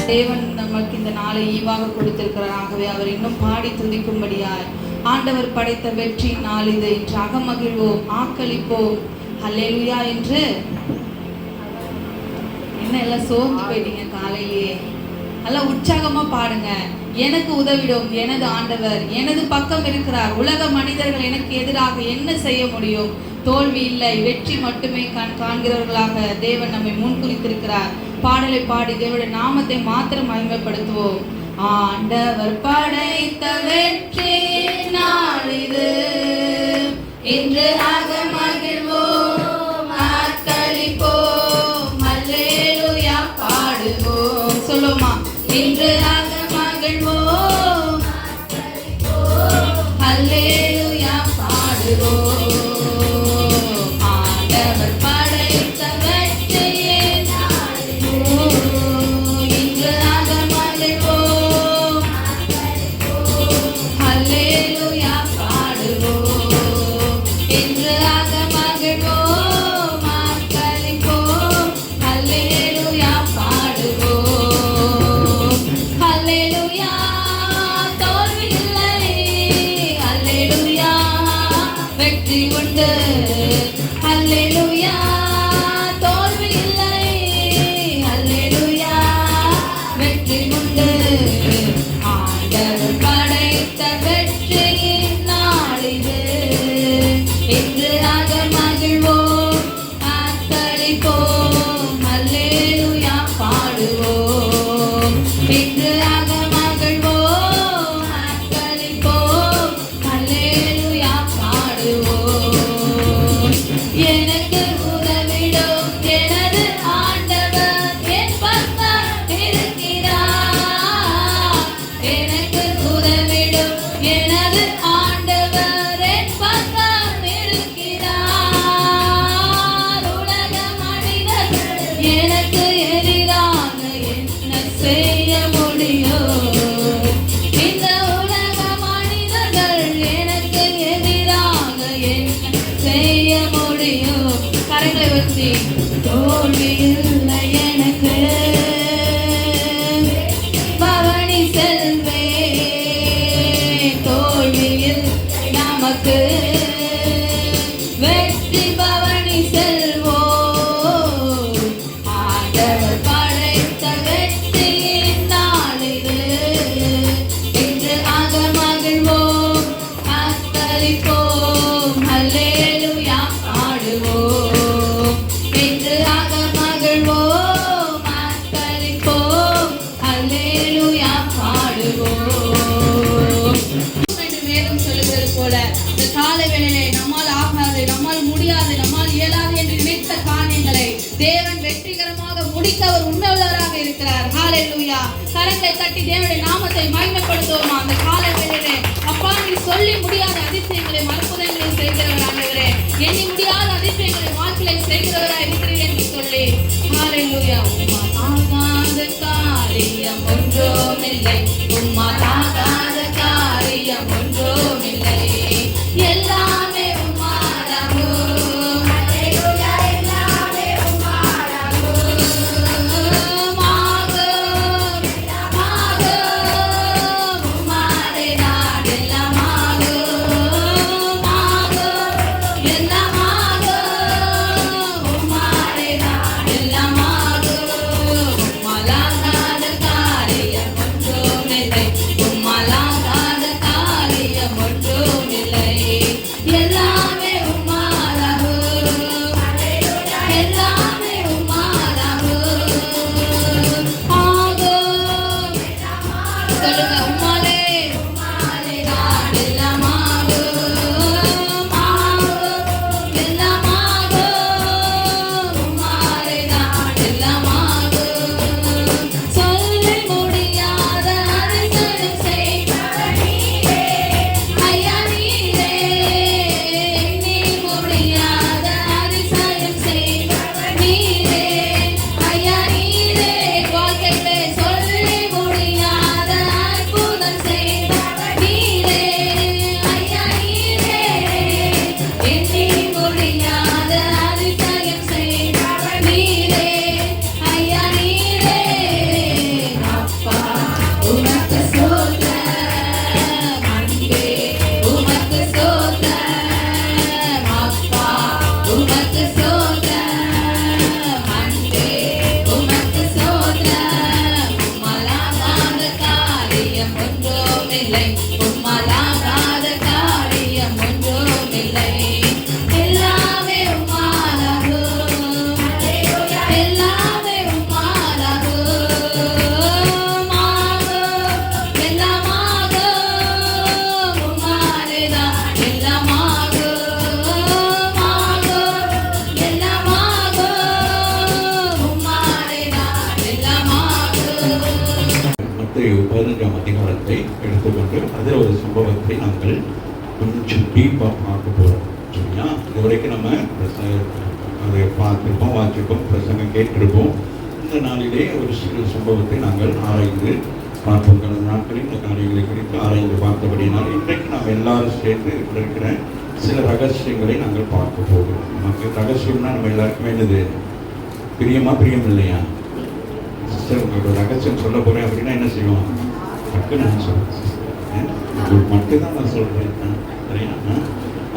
தேவன் நமக்கு இந்த நாளை ஈவாக கொடுத்திருக்கிறார். ஆகவே அவர் இன்னும் பாடி துதிக்கும்படியாய் ஆண்டவர் படைத்த வெற்றி நாள் இது. இன்று அகமகிழ்வோம், ஆக்களிப்போம், ஹல்லேலூயா என்று. என்ன எல்லாம் சோர்ந்து போயிட்டீங்க காலையிலேயே? எல்லாம் உற்சாகமா பாடுங்க. எனக்கு உதவிடும் எனது ஆண்டவர் எனது பக்கம் இருக்கிறார். உலக மனிதர்கள் எனக்கு எதிராக என்ன செய்ய முடியும்? தோல்வி இல்லை, வெற்றி மட்டுமே காண்கிறவர்களாக தேவன் நம்மை முன்குறித்திருக்கிறார். பாடலை பாடி தேவனுடைய நாமத்தை மாத்திரம் மகிமைப்படுத்துவோம். ஆண்டவர் படைத்த வெற்றி நாள் இது, இன்று அகமகிழ்வோம், ஆர்ப்பரிப்போம், அல்லேலூயா பாடுவோம். சொல்லுமா, இன்று அகமகிழ்வோம், அல்லேலூயா பாடுவோம். தோல்வி இல்லை எனக்கு, பவனி செல்வே, தோல்வியில் நமக்கு வெற்றி, பவனி செல்வோம். ஆண்டவர் படைத்த வெற்றியின் நாள் இது, இன்று அகமகிழ்வோம், ஆர்ப்பரிப்போம், அல்லேலூயா பாடுவோம். நம்மால் ஆகாது, நம்மால் முடியாது, நம்மால் இயலாது என்று நினைத்த காரியங்களை தேவன் வெற்றிகரமாக முடிக்க அவர் உண்மையுள்ளவராக இருக்கிறார். ஹல்லேலூயா. கரங்களை தட்டி தேவனுடைய நாமத்தை மகிமைப்படுத்துவோமா? அந்த கால வேளையிலே அப்பா, நீ சொல்லி முடியாத அதிசயங்களை அற்புதங்களை செய்கிறவர் ஆண்டவரே, எண்ணி முடியாத அதிசயங்களை வாழ்க்கையை செய்கிறவராக இருக்கிறீர்கள் என்று சொல்லி ஹல்லேலூயா. ஆகாத காரியம் ஒன்றுமில்லை, உம்மால் ஆகாத காரியம் ஒன்றுமில்லை, எல்லாமே உம்மாலாகும், அல்லேலூயா, எல்லாமே உம்மாலாகும், ஆகும், ஆகும், உம்மாலே நான் எல்லாம் ஆகும், ஆகும், எல்லாம் ஆகும், உம்மாலே நான் எல்லாம் ஆகும், உம்மாலாகாத காரியம் ஒன்றுமில்லை. மத்தேயு 15ஆம் அதிகாரத்தை எடுத்துக்கொண்டு அதில் ஒரு சம்பவத்தை நாங்கள் கொஞ்சம் டீப்பாக பார்க்க போகிறோம். சரியா? இது வரைக்கும் நம்ம அதை பார்த்துருப்போம், வாசிப்போம், பிரசங்கம் கேட்டிருப்போம். இந்த நாளிலே ஒரு சிறு சம்பவத்தை நாங்கள் ஆராய்ந்து பார்ப்போம். கடந்த நாட்களில் இந்த காரியங்களை குறித்து ஆராய்ந்து பார்த்தபடினால் இன்றைக்கு நாம் எல்லாரும் சேர்ந்து இருக்கிற சில ரகசியங்களை நாங்கள் பார்க்க போகிறோம். நமக்கு ரகசியம்னா நம்ம எல்லாருக்குமே என்னது? பிரியம் இல்லையா? சிஸ்டர் உங்களோட ரகசியம் சொல்ல போகிறேன் அப்படின்னா என்ன செய்வோம்? டக்குன்னு நான் சொல்கிறேன், உங்களுக்கு மட்டும்தான் நான் சொல்கிறேன். சரியா?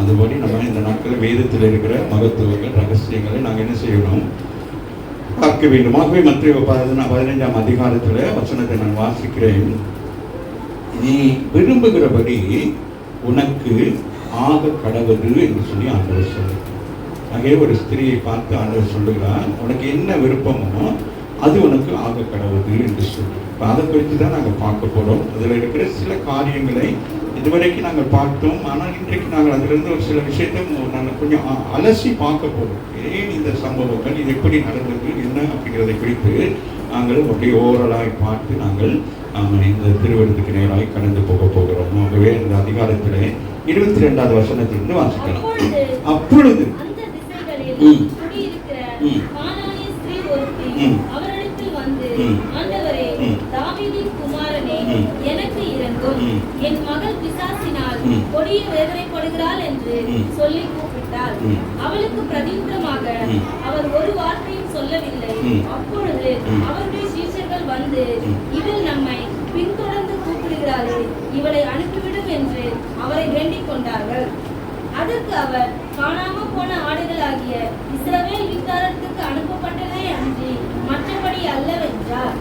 அதுபடி நம்ம இந்த நாட்களில் வேதத்தில் இருக்கிற மகத்துவங்கள் ரகசியங்களை நாங்கள் என்ன செய்யணும்? பார்க்க வேண்டும். ஆகவே மத்திய 15ஆம் அதிகாரத்தில் வசனத்தை நான் வாசிக்கிறேன். நீ விரும்புகிறபடி உனக்கு ஆக கடவுது என்று சொல்லி ஆண்டவர் சொல்லுகிறார். ஆகவே ஒரு ஸ்திரியை பார்த்து ஆண்டவர் சொல்லுகிறார், உனக்கு என்ன விருப்பமோ அது உனக்கு ஆக கடவுது என்று சொல்லி. இப்போ அதை குறித்து தான் நாங்கள் பார்க்க போகிறோம். அதில் இருக்கிற சில காரியங்களை இதுவரைக்கும் நாங்கள் பார்த்தோம். ஆனால் இன்றைக்கு நாங்கள் அதிலிருந்து ஒரு சில விஷயத்தை நாங்கள் கொஞ்சம் அலசி பார்க்க போகிறோம். ஏன் இந்த சம்பவங்கள், இது எப்படி நடந்தது, என்ன அப்படிங்கிறதை குறித்து நாங்கள் அப்படியே ஓரலாக பார்த்து நாங்கள் இந்த திருவழுத்துக்கு நேராக கடந்து போகிறோம். ஆகவே இந்த அதிகாரத்தில் 22வது வசனத்திலிருந்து வாசிக்கலாம். அப்பொழுது அவரிடத்தில் வந்து, ஆண்டவரே, தாவீதின் குமாரனே, எனக்கு இரங்கும், என் மகள் பிசாசினால் கொடிய வேதனைப்படுகிறாள் என்று சொல்லி கூப்பிட்டாள். அவளுக்கு பிரதியுத்தரமாக அவர் ஒரு வார்த்தையும் சொல்லவில்லை. அப்பொழுது அவருடைய சீஷர்கள் வந்து, இவள் நம்மை பின்தொடர்ந்து கூப்பிடுகிறாளே, இவளை அனுப்பிவிடும் என்று அவரை வேண்டிக் கொண்டார்கள். அதற்கு அவர், காணாமல் போன ஆடுகளாகிய இஸ்ரவேல் வீட்டாருக்கு அனுப்பப்பட்டதே அன்றி மற்றபடி அல்லவென்றார்.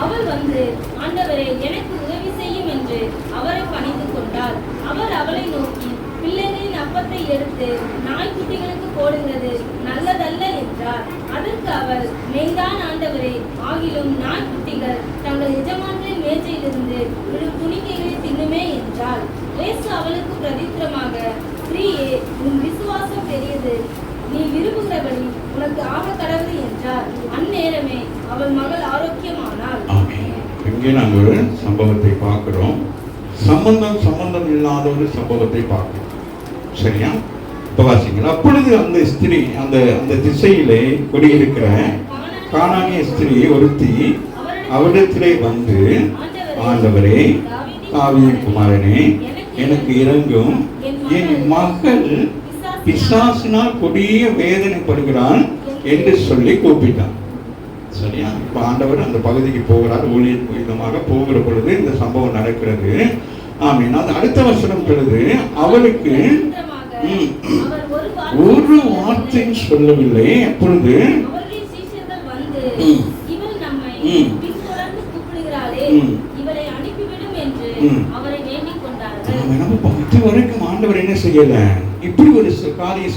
அவள் வந்து, ஆண்டவரே, எனக்கு உதவி செய்யும் என்று அவரை பணிந்து கொண்டாள். அவர் அவளை நோக்கி, பிள்ளைகளின் அப்பத்தை எடுத்து நாய்க்குட்டிகளுக்கு போடுகிறது நல்லதல்ல என்றார். அதற்கு அவர், மெய்தான் ஆண்டவரே, ஆகிலும் நாய்க்குட்டிகள் தங்கள் எஜமான்களின் மேஜையிலிருந்து விழும் துணிக்கைகளை தின்னுமே என்றார். இயேசு அவளுக்கு பிரதித்திரமாக, ஸ்திரீயே, உன் விசுவாசம் பெரியது, நீ விரும்புகிறபடி உனக்கு ஆக கடவுள் என்றார். அந்நேரமே அவள் மகள் ஆரோக்கியமானாள். இங்கே நாங்கள் ஒரு சம்பவத்தை பார்க்கிறோம். சம்பந்தம் இல்லாத ஒரு சம்பவத்தை பார்க்கிறோம். சரியா? இப்ப வாசிங்கள். அப்பொழுது அந்த ஸ்திரீ, அந்த திசையிலே குடியிருக்கிற கானானிய ஸ்திரீ ஒருத்தி அவரிடத்திலே வந்து, ஆண்டவரே, தாவீதின் குமாரனே, எனக்கு இரங்கும், என் மகள் பிசாசினால் கொடிய வேதனைப்படுகிறான் என்று சொல்லி கூப்பிட்டான். சரியா? இப்ப ஆண்டவர் அந்த பகுதிக்கு போகிறார். ஊழியர் விதமாக போகிற பொழுது இந்த சம்பவம் நடக்கிறது. ஆமீன். அது அடுத்த வசனம் சொல்லுது, அவளுக்கு ஒரு வார்த்தை சொல்லவில்லை. அப்பொழுது இதுவரைக்கும் ஆண்டவர் என்ன செய்யல? இப்படி ஒரு காரியம்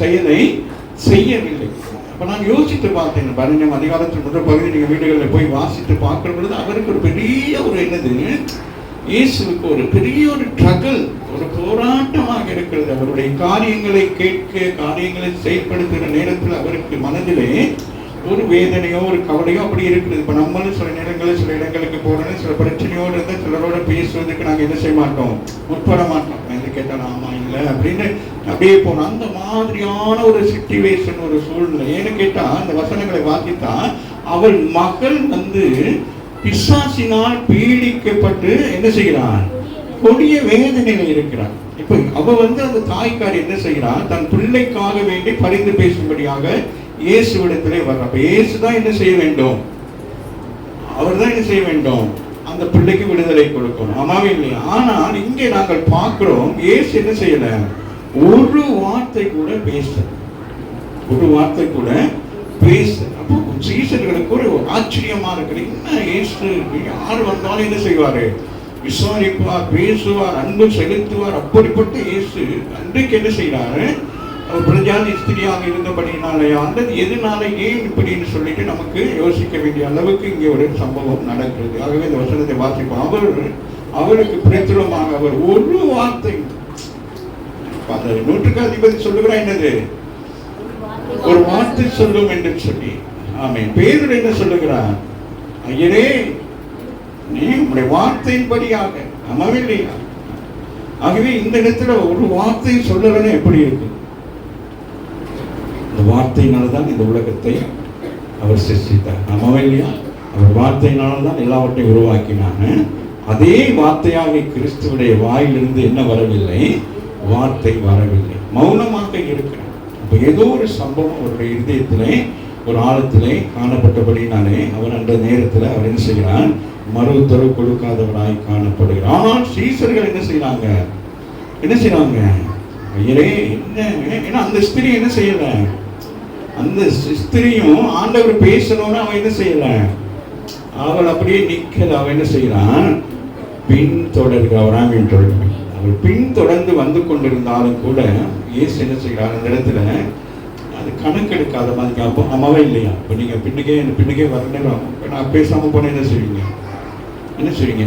செய்யவில்லை. அப்ப நான் யோசித்து பார்த்தேன். 15ஆம் அதிகாரத்தில் முதல் பகுதி நீங்க வீடுகளில் போய் வாசித்து பார்க்கிற பொழுது அவருக்கு ஒரு பெரிய ஒரு என்னது, இயேசுவுக்கு ஒரு பெரிய ஒரு ட்ரகல், ஒரு போராட்டமாக இருக்கிறது. அவருடைய காரியங்களை கேட்க, காரியங்களை செயல்படுத்துகிற நேரத்தில் அவருக்கு மனதிலே ஒரு வேதனையோ ஒரு கவலையோ அப்படி இருக்குது. இப்போ நம்மளும் சில நேரங்களில் சில இடங்களுக்கு போகிறோன்னு சில பிரச்சனையோடு இருந்தால் சிலரோட பேசுவதற்கு நாங்கள் என்ன செய்ய மாட்டோம், முற்பட மாட்டோம். எது கேட்டால் ஆமா இல்லை அப்படின்னு அப்படியே போனோம். அந்த மாதிரியான ஒரு சிச்சுவேஷன், ஒரு சூழ்நிலை. ஏன்னு கேட்டால் அந்த வசனங்களை வாசித்தா அவள் மகள் வந்து பிசாசினால் பீடிக்கப்பட்டு என்ன செய்கிறான், கொடிய வேதனையில் இருக்கிறான். இப்போ அவ வந்து அந்த தாய்க்காரி என்ன செய்கிறான், தன் பிள்ளைக்காக வேண்டி பரிந்து பேசும்படியாக இயேசுவிடத்திலே வர்ற. அப்ப இயேசுதான் என்ன செய்ய வேண்டும், அவர் தான் என்ன செய்ய வேண்டும், அந்த பிள்ளைக்கு விடுதலை கொடுக்கணும். ஆமாவே இல்லையா? ஆனால் இங்கே நாங்கள் பார்க்கிறோம், இயேசு என்ன செய்யல, ஒரு வார்த்தை கூட பேச. அப்போ சீஷர்களுக்கு ஒரு ஆச்சரியமா இருக்கு. என்ன இயேசு யார் வந்தாலும் என்ன செய்வாரு, விசாரிப்பார், பேசுவார், அன்பு செலுத்துவார். அப்படிப்பட்ட இயேசு அன்றைக்கு என்ன செய்யறாரு, பிரஜாதி ஸ்திரியாக இருந்தபடினாலேயா அல்லது எதனால ஏன் இப்படின்னு சொல்லிட்டு நமக்கு யோசிக்க வேண்டிய அளவுக்கு இங்கே ஒரு சம்பவம் நடக்கிறது. ஆகவே இந்த வசனத்தை வாசிப்போம். அவருக்கு பிரச்சுரமாக அவர் ஒரு வார்த்தை, நூற்றுக்கு அதிபதி சொல்லுகிறார் என்னது, ஒரு வார்த்தை சொல்லும் என்று சொல்லி. ஆமென். பேதுரு என்ன சொல்லுகிறார், ஐயரே நீ உங்களுடைய வார்த்தையின்படியாக. ஆமாவே இல்லையா? ஆகவே இந்த இடத்துல ஒரு வார்த்தை சொல்லலன்னா எப்படி இருக்கு? இந்த வார்த்தையினால்தான் இந்த உலகத்தை அவர் சிருஷ்டித்தார். ஆமாவே இல்லையா? அவர் வார்த்தையினால்தான் எல்லாவற்றையும் உருவாக்கினாங்க. அதே வார்த்தையாக கிறிஸ்துவுடைய வாயிலிருந்து என்ன வரவில்லை? வார்த்தை வரவில்லை, மௌனமாக இருக்கிறார். அப்போ ஏதோ ஒரு சம்பவம் அவருடைய இதயத்திலே ஒரு ஆழத்திலே காணப்பட்டபடினாலே அவர் அந்த நேரத்தில் அவர் என்ன செய்கிறார்? மறு உத்தரவு கொடுக்காதவராய் காணப்படுகிறார். ஆனால் சீசர்கள் என்ன செய்யறாங்க? ஐயரே என்ன? ஏன்னா அந்த ஸ்திரீ என்ன செய்யல? அந்த ஸ்திரியும் ஆண்டவர் பேசணும்னு அவன் என்ன செய்யல? அவள் அப்படியே நிக்கல. அவன் என்ன செய்யறான்? பின்தொடர்கிறான். அவள் பின்தொடர்ந்து வந்து கொண்டிருந்தாலும் கூட இயேசு என்ன செய்கிறார்? அந்த இடத்துல அது கணக்கெடுக்காத மாதிரி. அப்போ அம்மாவே இல்லையா? இப்போ நீங்கள் பின்னுக்கே வரணும். நான் பேசாமல் போனேன் என்ன செய்வீங்க?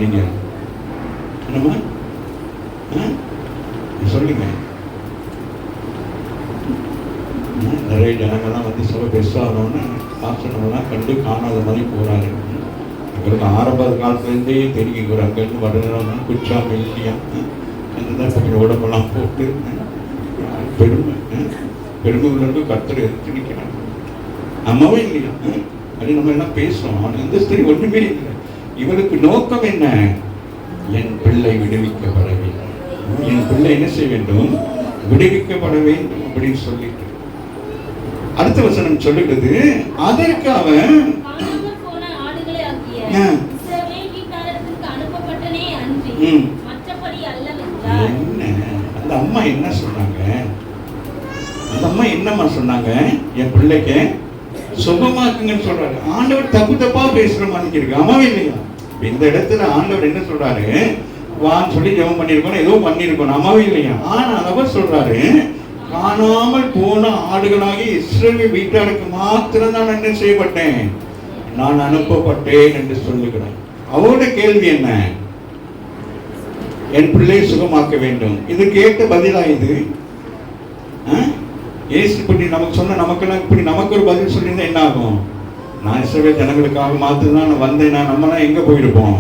நீங்க என்னம்மா சொல்லுங்க. நிறைய ஜனங்கள்லாம் வந்து சொல்ல பெருசாகணும்னு ஆசனம்லாம் கண்டு காணாத மாதிரி போறாரு. எங்களுக்கு ஆரம்ப காலத்துலேருந்தே தெரியும். ஒரு அங்கேருந்து வரணும் குச்சா மெல்லியா அதுதான் கொஞ்சம் உடம்பெல்லாம் போட்டு பெருமையிலிருந்து கர்த்தர் எடுத்து நிற்கிறாங்க. அம்மாவே இல்லையா? அப்படி நம்ம எல்லாம் பேசுறோம். ஆனால் இந்த ஸ்திரீ ஒன்றுமே இல்லை. இவருக்கு நோக்கம் என்ன? என் பிள்ளை விடுவிக்கப்பட வேண்டும், என் பிள்ளை என்ன செய்ய வேண்டும்? விடுவிக்கப்பட வேண்டும் அப்படின்னு சொல்லிட்டு அடுத்த வசனம் சொல்லுகிறது, அதற்கு அவன் அந்த அம்மா என்ன சொன்னாங்க? அந்த அம்மா என்னம்மா சொன்னாங்க? என் பிள்ளைக்கு சுகமாக்குங்கன்னு சொல்றாரு. ஆண்டவர் தப்பா பேசுற மாதிரி இருக்கு. அம்மாவே இல்லையா? இந்த இடத்துல ஆண்டவர் என்ன சொல்றாரு? வான்னு சொல்லி ஜெபம் பண்ணிருக்கோம், ஏதோ பண்ணிருக்கோம். அம்மாவே இல்லையா? ஆனா அவர் சொல்றாரு, காணாமல் போன ஆடுகளாகி இஸ்ரவேல் வீட்டாருக்கு மாத்திரம் தான் என்ன செய்யப்பட்டேன்? நான் அனுப்பப்பட்டேன் என்று சொல்லுகிறேன். அவரோட கேள்வி என்ன? என் பிள்ளையை சுகமாக்க வேண்டும். இது கேட்ட பதிலா இது? ஏசு இப்படி நமக்கு சொன்ன நமக்கெல்லாம் இப்படி நமக்கு ஒரு பதில் சொல்லியிருந்தா என்ன ஆகும்? நான் இஸ்ரவேல் ஜனங்களுக்காக மாத்திரம் நான் வந்தேன், நம்மலாம் எங்க போயிருப்போம்?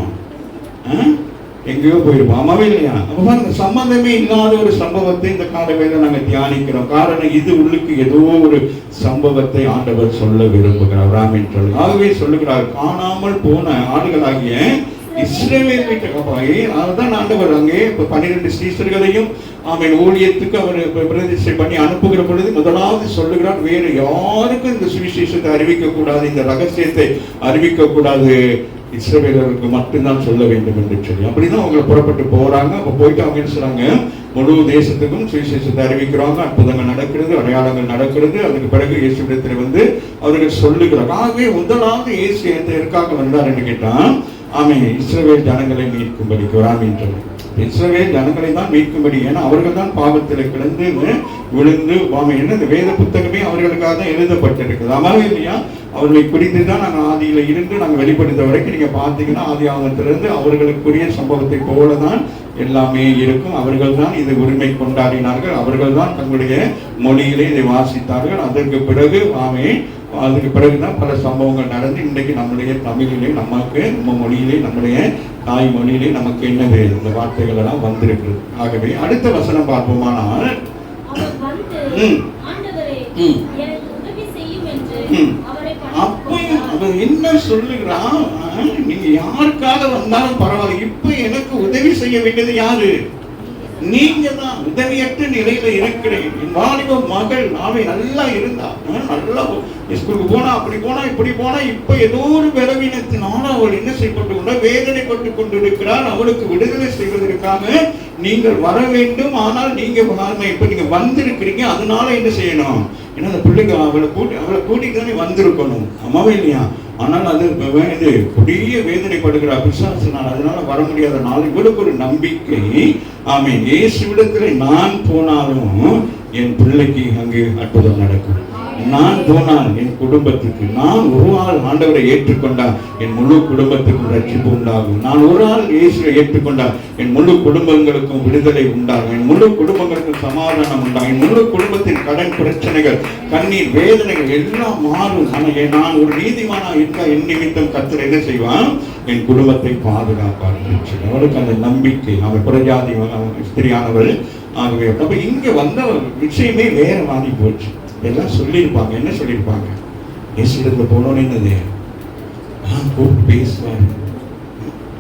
எங்கேயோ போயிருப்போம். அம்மாவே இல்லையா? அப்போ அந்த சம்பந்தமே இல்லாத ஒரு சம்பவத்தை இந்த காலவேளை நாங்கள் தியானிக்கிறோம். காரணம் இது உள்ளுக்கு ஏதோ ஒரு சம்பவத்தை ஆண்டவர் சொல்ல விரும்புகிறார். ராமின் சொல்லு. ஆகவே சொல்லுகிறார், காணாமல் போன ஆடுகளாகிய இஸ்ரவேல் வீட்டுக்கு. அதுதான் ஆண்டவர் அங்கே 12 சீசர்களையும் அவன் ஊழியத்துக்கு அவர் பிரதிஷ்டை பண்ணி அனுப்புகிற பொழுது முதலாவது சொல்லுகிறார், வேறு யாருக்கும் இந்த சுவிசேஷத்தை அறிவிக்க கூடாது, இந்த ரகசியத்தை அறிவிக்க கூடாது, இஸ்ரவேலருக்கு மட்டும்தான் சொல்ல வேண்டும் என்று சொல்லி. அப்படிதான் அவங்க புறப்பட்டு போறாங்க. அப்ப போயிட்டு அவங்க என்ன சொல்றாங்க? முழு தேசத்துக்கும் சுவிசேஷத்தை அறிவிக்கிறாங்க. அற்புதங்கள் நடக்கிறது, அடையாளங்கள் நடக்கிறது. அதுக்கு பிறகு இயேசுவிடத்தில் வந்து அவர்கள் சொல்லுகிறாங்க. ஆகவே முதலாவது இயேசு எதற்காக வந்தார் என்று கேட்டான், ஆமென், இஸ்ரவேல் ஜனங்களை மீட்கும்படிக்கு வராமீன். இஸ்ரவேல் ஜனங்களை தான் மீட்கும்படி. ஏன்னா அவர்கள் தான் பாவத்தில் கிடந்து விழுந்து என்ன இந்த வேத புத்தகமே அவர்களுக்காக தான் எழுதப்பட்டிருக்குது. அம்மாவே இல்லையா? அவர்களை குறித்து தான் நாங்கள் ஆதியில இருந்து நாங்கள் வெளிப்படுத்த வரைக்கும் நீங்க பார்த்தீங்கன்னா ஆதி ஆகத்திலிருந்து அவர்களுக்குரிய சம்பவத்தை போல தான் எல்லாமே இருக்கும். அவர்கள் தான் இதை உரிமை கொண்டாடினார்கள். அவர்கள் தான் தங்களுடைய மொழியிலே இதை வாசித்தார்கள். அதற்கு பிறகு அதுக்கு பிறகுதான் பல சம்பவங்கள் நடந்து இன்றைக்கு நம்முடைய தமிழிலே நமக்கு நம்ம மொழியிலே நம்முடைய தாய் மொழியிலே நமக்கு என்னது இந்த வார்த்தைகள் எல்லாம் வந்திருக்கு. ஆகவே அடுத்த வசனம் பார்ப்போமானால், அப்பயும் அவர் என்ன சொல்லுகிறான்? நீங்க யாருக்காக வந்தாலும் பரவாயில்ல, இப்ப எனக்கு உதவி செய்ய வேண்டியது யாரு? நீங்க தான். உதவியற்ற நிலையில இருக்கிறேன். என் வாலிப மகள் நாளை நல்லா இருந்தா, நல்லா ஸ்கூலுக்கு போனா, அப்படி போனா, இப்படி போனா, இப்ப ஏதோ ஒரு பலவீனத்தினால அவள் என்ன செய்யப்பட்டு கொண்ட வேதனைப்பட்டு கொண்டிருக்கிறார். அவளுக்கு விடுதலை செய்வதற்காக நீங்கள் வர வேண்டும். ஆனால் நீங்க இப்ப நீங்க வந்திருக்கிறீங்க, அதனால என்ன செய்யணும்? ஏன்னா அந்த பிள்ளைங்க அவளை கூட்டிட்டு தானே வந்திருக்கணும். அம்மாவே இல்லையா? ஆனால் அது கொடிய வேதனைப்படுகிற பிசாசினால் அதனால வர முடியாத நாள் இவளுக்கு ஒரு நம்பிக்கை. ஆமென். இயேசுவிடத்தில் நான் போனாலும் என் பிள்ளைக்கு அங்கே அற்புதம் நடக்கும். நான் போனால் என் குடும்பத்துக்கு, நான் ஒரு ஆள் ஆண்டவரை ஏற்றுக்கொண்டால் என் முழு குடும்பத்துக்கும் ரட்சிப்பு உண்டாகும். நான் ஒரு ஆள் இயேசுவை ஏற்றுக்கொண்டால் என் முழு குடும்பங்களுக்கும் விடுதலை உண்டாகும். என் முழு குடும்பங்களுக்கும் சமாதானம் உண்டாகும். என் முழு குடும்பத்தின் கடன் பிரச்சனைகள், கண்ணீர், வேதனைகள் எல்லாம் மாறும். ஆனால் நான் ஒரு நீதிமானா இருக்கா என் நிமித்தம் கர்த்தர் என்ன செய்வான்? என் குடும்பத்தை பாதுகாப்பார். அவருக்கு அந்த நம்பிக்கை. அவர் புறஜாதி ஸ்திரியானவர். ஆகவே அப்ப இங்க வந்த விஷயமே வேற மாறி போச்சு. எல்லாம் சொல்லியிருப்பாங்க. என்ன சொல்லியிருப்பாங்க? இயேசுவிடத்துல போனோன்னு என்னது கூப்பிட்டு பேசுவாரு.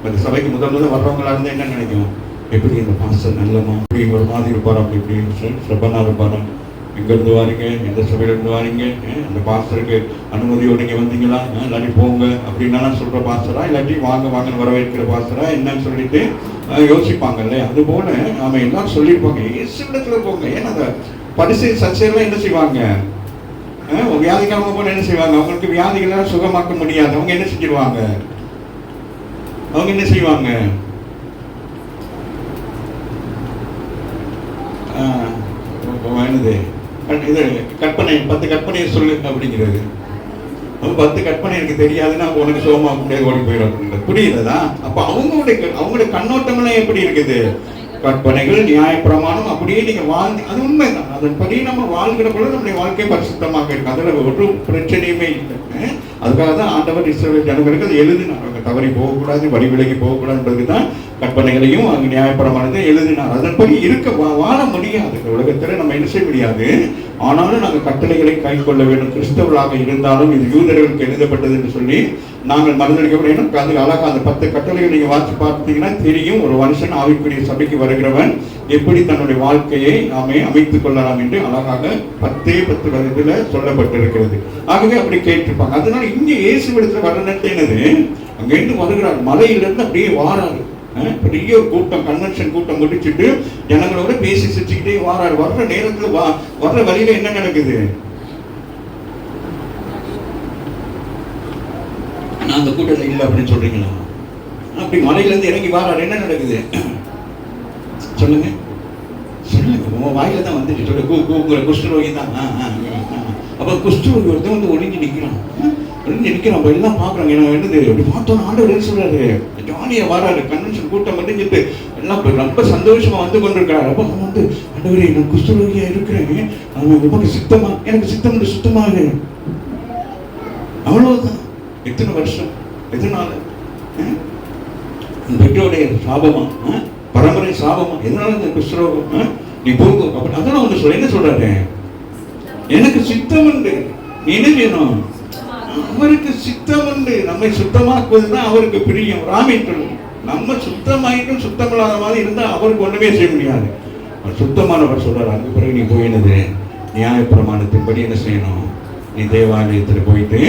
அந்த சபைக்கு முதல் வர்றவங்களா இருந்தா என்ன நினைக்கும்? எப்படி இந்த பாஸ்டர் நல்லமா இப்படி ஒரு மாதிரி இருப்பாரா, அப்படி இப்படின்னு பிரபனா இருப்பாரா, எங்க இருந்து வாரீங்க, எந்த சபையில இருந்து வாரீங்க, அந்த பாஸ்டருக்கு அனுமதியோடு நீங்க வந்தீங்களா, இல்லாட்டி போங்க அப்படின்னா சொல்ற பாஸ்டரா, இல்லாட்டி வாங்க வாங்கன்னு வரவேற்கிற பாஸ்டரா என்னன்னு சொல்லிட்டு யோசிப்பாங்கல்ல. அது போல நாம எல்லாரும் சொல்லியிருப்பாங்க இயேசுவிடத்துல போங்க. ஏன்னா அந்த பரிசை சர்ச்சையெல்லாம் என்ன செய்வாங்க? வியாதிக்காரங்க போல என்ன செய்வாங்க? அவங்களுக்கு வியாதிகளை சுகமாக்க முடியாது. அவங்க என்ன செஞ்சிருவாங்க? அவங்க என்ன செய்வாங்க? இது கற்பனை, 10 கற்பனையை சொல்லு அப்படிங்கிறது. 10 கற்பனை எனக்கு தெரியாதுன்னா உனக்கு சோமா முடியாது, ஓடி போயிடும். புரியுதா? அப்ப அவங்களுடைய கண்ணோட்டம்லாம் எப்படி இருக்குது? கற்பனைகள், நியாயப்பிரமாணம் அப்படியே நீங்க வாழ்ந்து, அது உண்மைதான். அதன்படி நம்ம வாழ்கிற பொழுது நம்முடைய வாழ்க்கை பரிசுத்தமாக இருக்கு. அதுல ஒரு பிரச்சனையுமே இல்லை. அதுக்காக தான் ஆண்டவர் இஸ்ரவேல் ஜனங்களுக்கு அது எழுதினார். அவங்க தவறி போகக்கூடாது, வழி விலகி போகக்கூடாதுன்றதுக்கு தான் கற்பனைகளையும் அங்கே நியாயப்பிரமாணத்தை எழுதினார். அதன்படி இருக்க வாழ முடியாது. இந்த உலகத்துல நம்ம என்ன செய்ய முடியாது. ஆனாலும் நாங்கள் கட்டளைகளை கை கொள்ள வேண்டும். கிறிஸ்தவர்களாக இருந்தாலும் இது யூதர்களுக்கு எழுதப்பட்டது என்று சொல்லி நாங்கள் மறந்தடிக்கப்படும். அது அழகா அந்த 10 கட்டளைகள் நீங்க வாசி பார்த்தீங்கன்னா தெரியும். ஒரு மனுஷன் ஆவிக்குரிய சபைக்கு வருகிறவன் எப்படி தன்னுடைய வாழ்க்கையை நாமே அமைத்துக் கொள்ளலாம் என்று அழகாக 10 வருடத்துல சொல்லப்பட்டிருக்கிறது. ஆகவே அப்படி கேட்டிருப்பாங்க. அதனால இங்க இயேசுவிடத்துல வரணுட்டு என்னது, அங்கிருந்து வருகிறார். மலையிலிருந்து அப்படியே வாராரு. பெரிய கூட்டம், கன்வென்ஷன் கூட்டம் முடிச்சுட்டு ஜனங்களோட பேசி சிரிச்சுக்கிட்டே வாராரு. வர்ற நேரத்துல வர்ற வழியில என்ன நடக்குது? நான் அந்த கூட்டத்தில் இல்லை அப்படின்னு சொல்றீங்களா? அப்படி மலையில இருந்து இறங்கி வாராரு. என்ன நடக்குது சொல்லுங்க, சொல்லுங்க. உங்க வாயில தான் வந்துட்டு சொல்லு. குஷ்டரோகி தான். அப்ப குஷ்டரோகி ஒருத்தன் வந்து ஒளிஞ்சு நிக்கிறான். நினைக்கிறோம் எல்லாம் பாக்குறாங்க. என்னது அப்படி பார்த்தோம், ஆண்டவர் என்ன சொல்றாரு? ஜாலியா வராரு. கன்வென்ஷன் கூட்டம் முடிஞ்சிட்டு எல்லாம் ரொம்ப சந்தோஷமா வந்து கொண்டிருக்கிறாரு. அப்ப அவன் வந்து, ஆண்டவரே நான் குஷ்டரோகியா இருக்கிறேன், உனக்கு சித்தமா, எனக்கு சித்தம் சுத்தமாக. அவ்வளவுதான். எத்தனை வருஷம், எதனால? பெற்றோடைய சாபமா, பரம்பரை சாபமா? எதனால இந்த குஷ்டரோகம்? நீ போகும். அதெல்லாம் ஒண்ணு சொல்ல. என்ன சொல்றாரு? எனக்கு சித்தம் உண்டு. நீ என்ன செய்யணும்? அவருக்கு சித்தம் உண்டு. நம்மை சுத்தமாக்குவதுதான் அவருக்கு பிரியம். ராமேஸ்வரம் நம்ம சுத்தமாயிட்டும் சுத்தமில்லாத மாதிரி இருந்தா அவருக்கு ஒண்ணுமே செய்ய முடியாது. சுத்தமானவர் சொல்றாரு. அதுக்கு பிறகு நீ போயினது நியாயப்பிரமாணத்தின்படி என்ன செய்யணும்? நீ தேவாலயத்துல போயிட்டு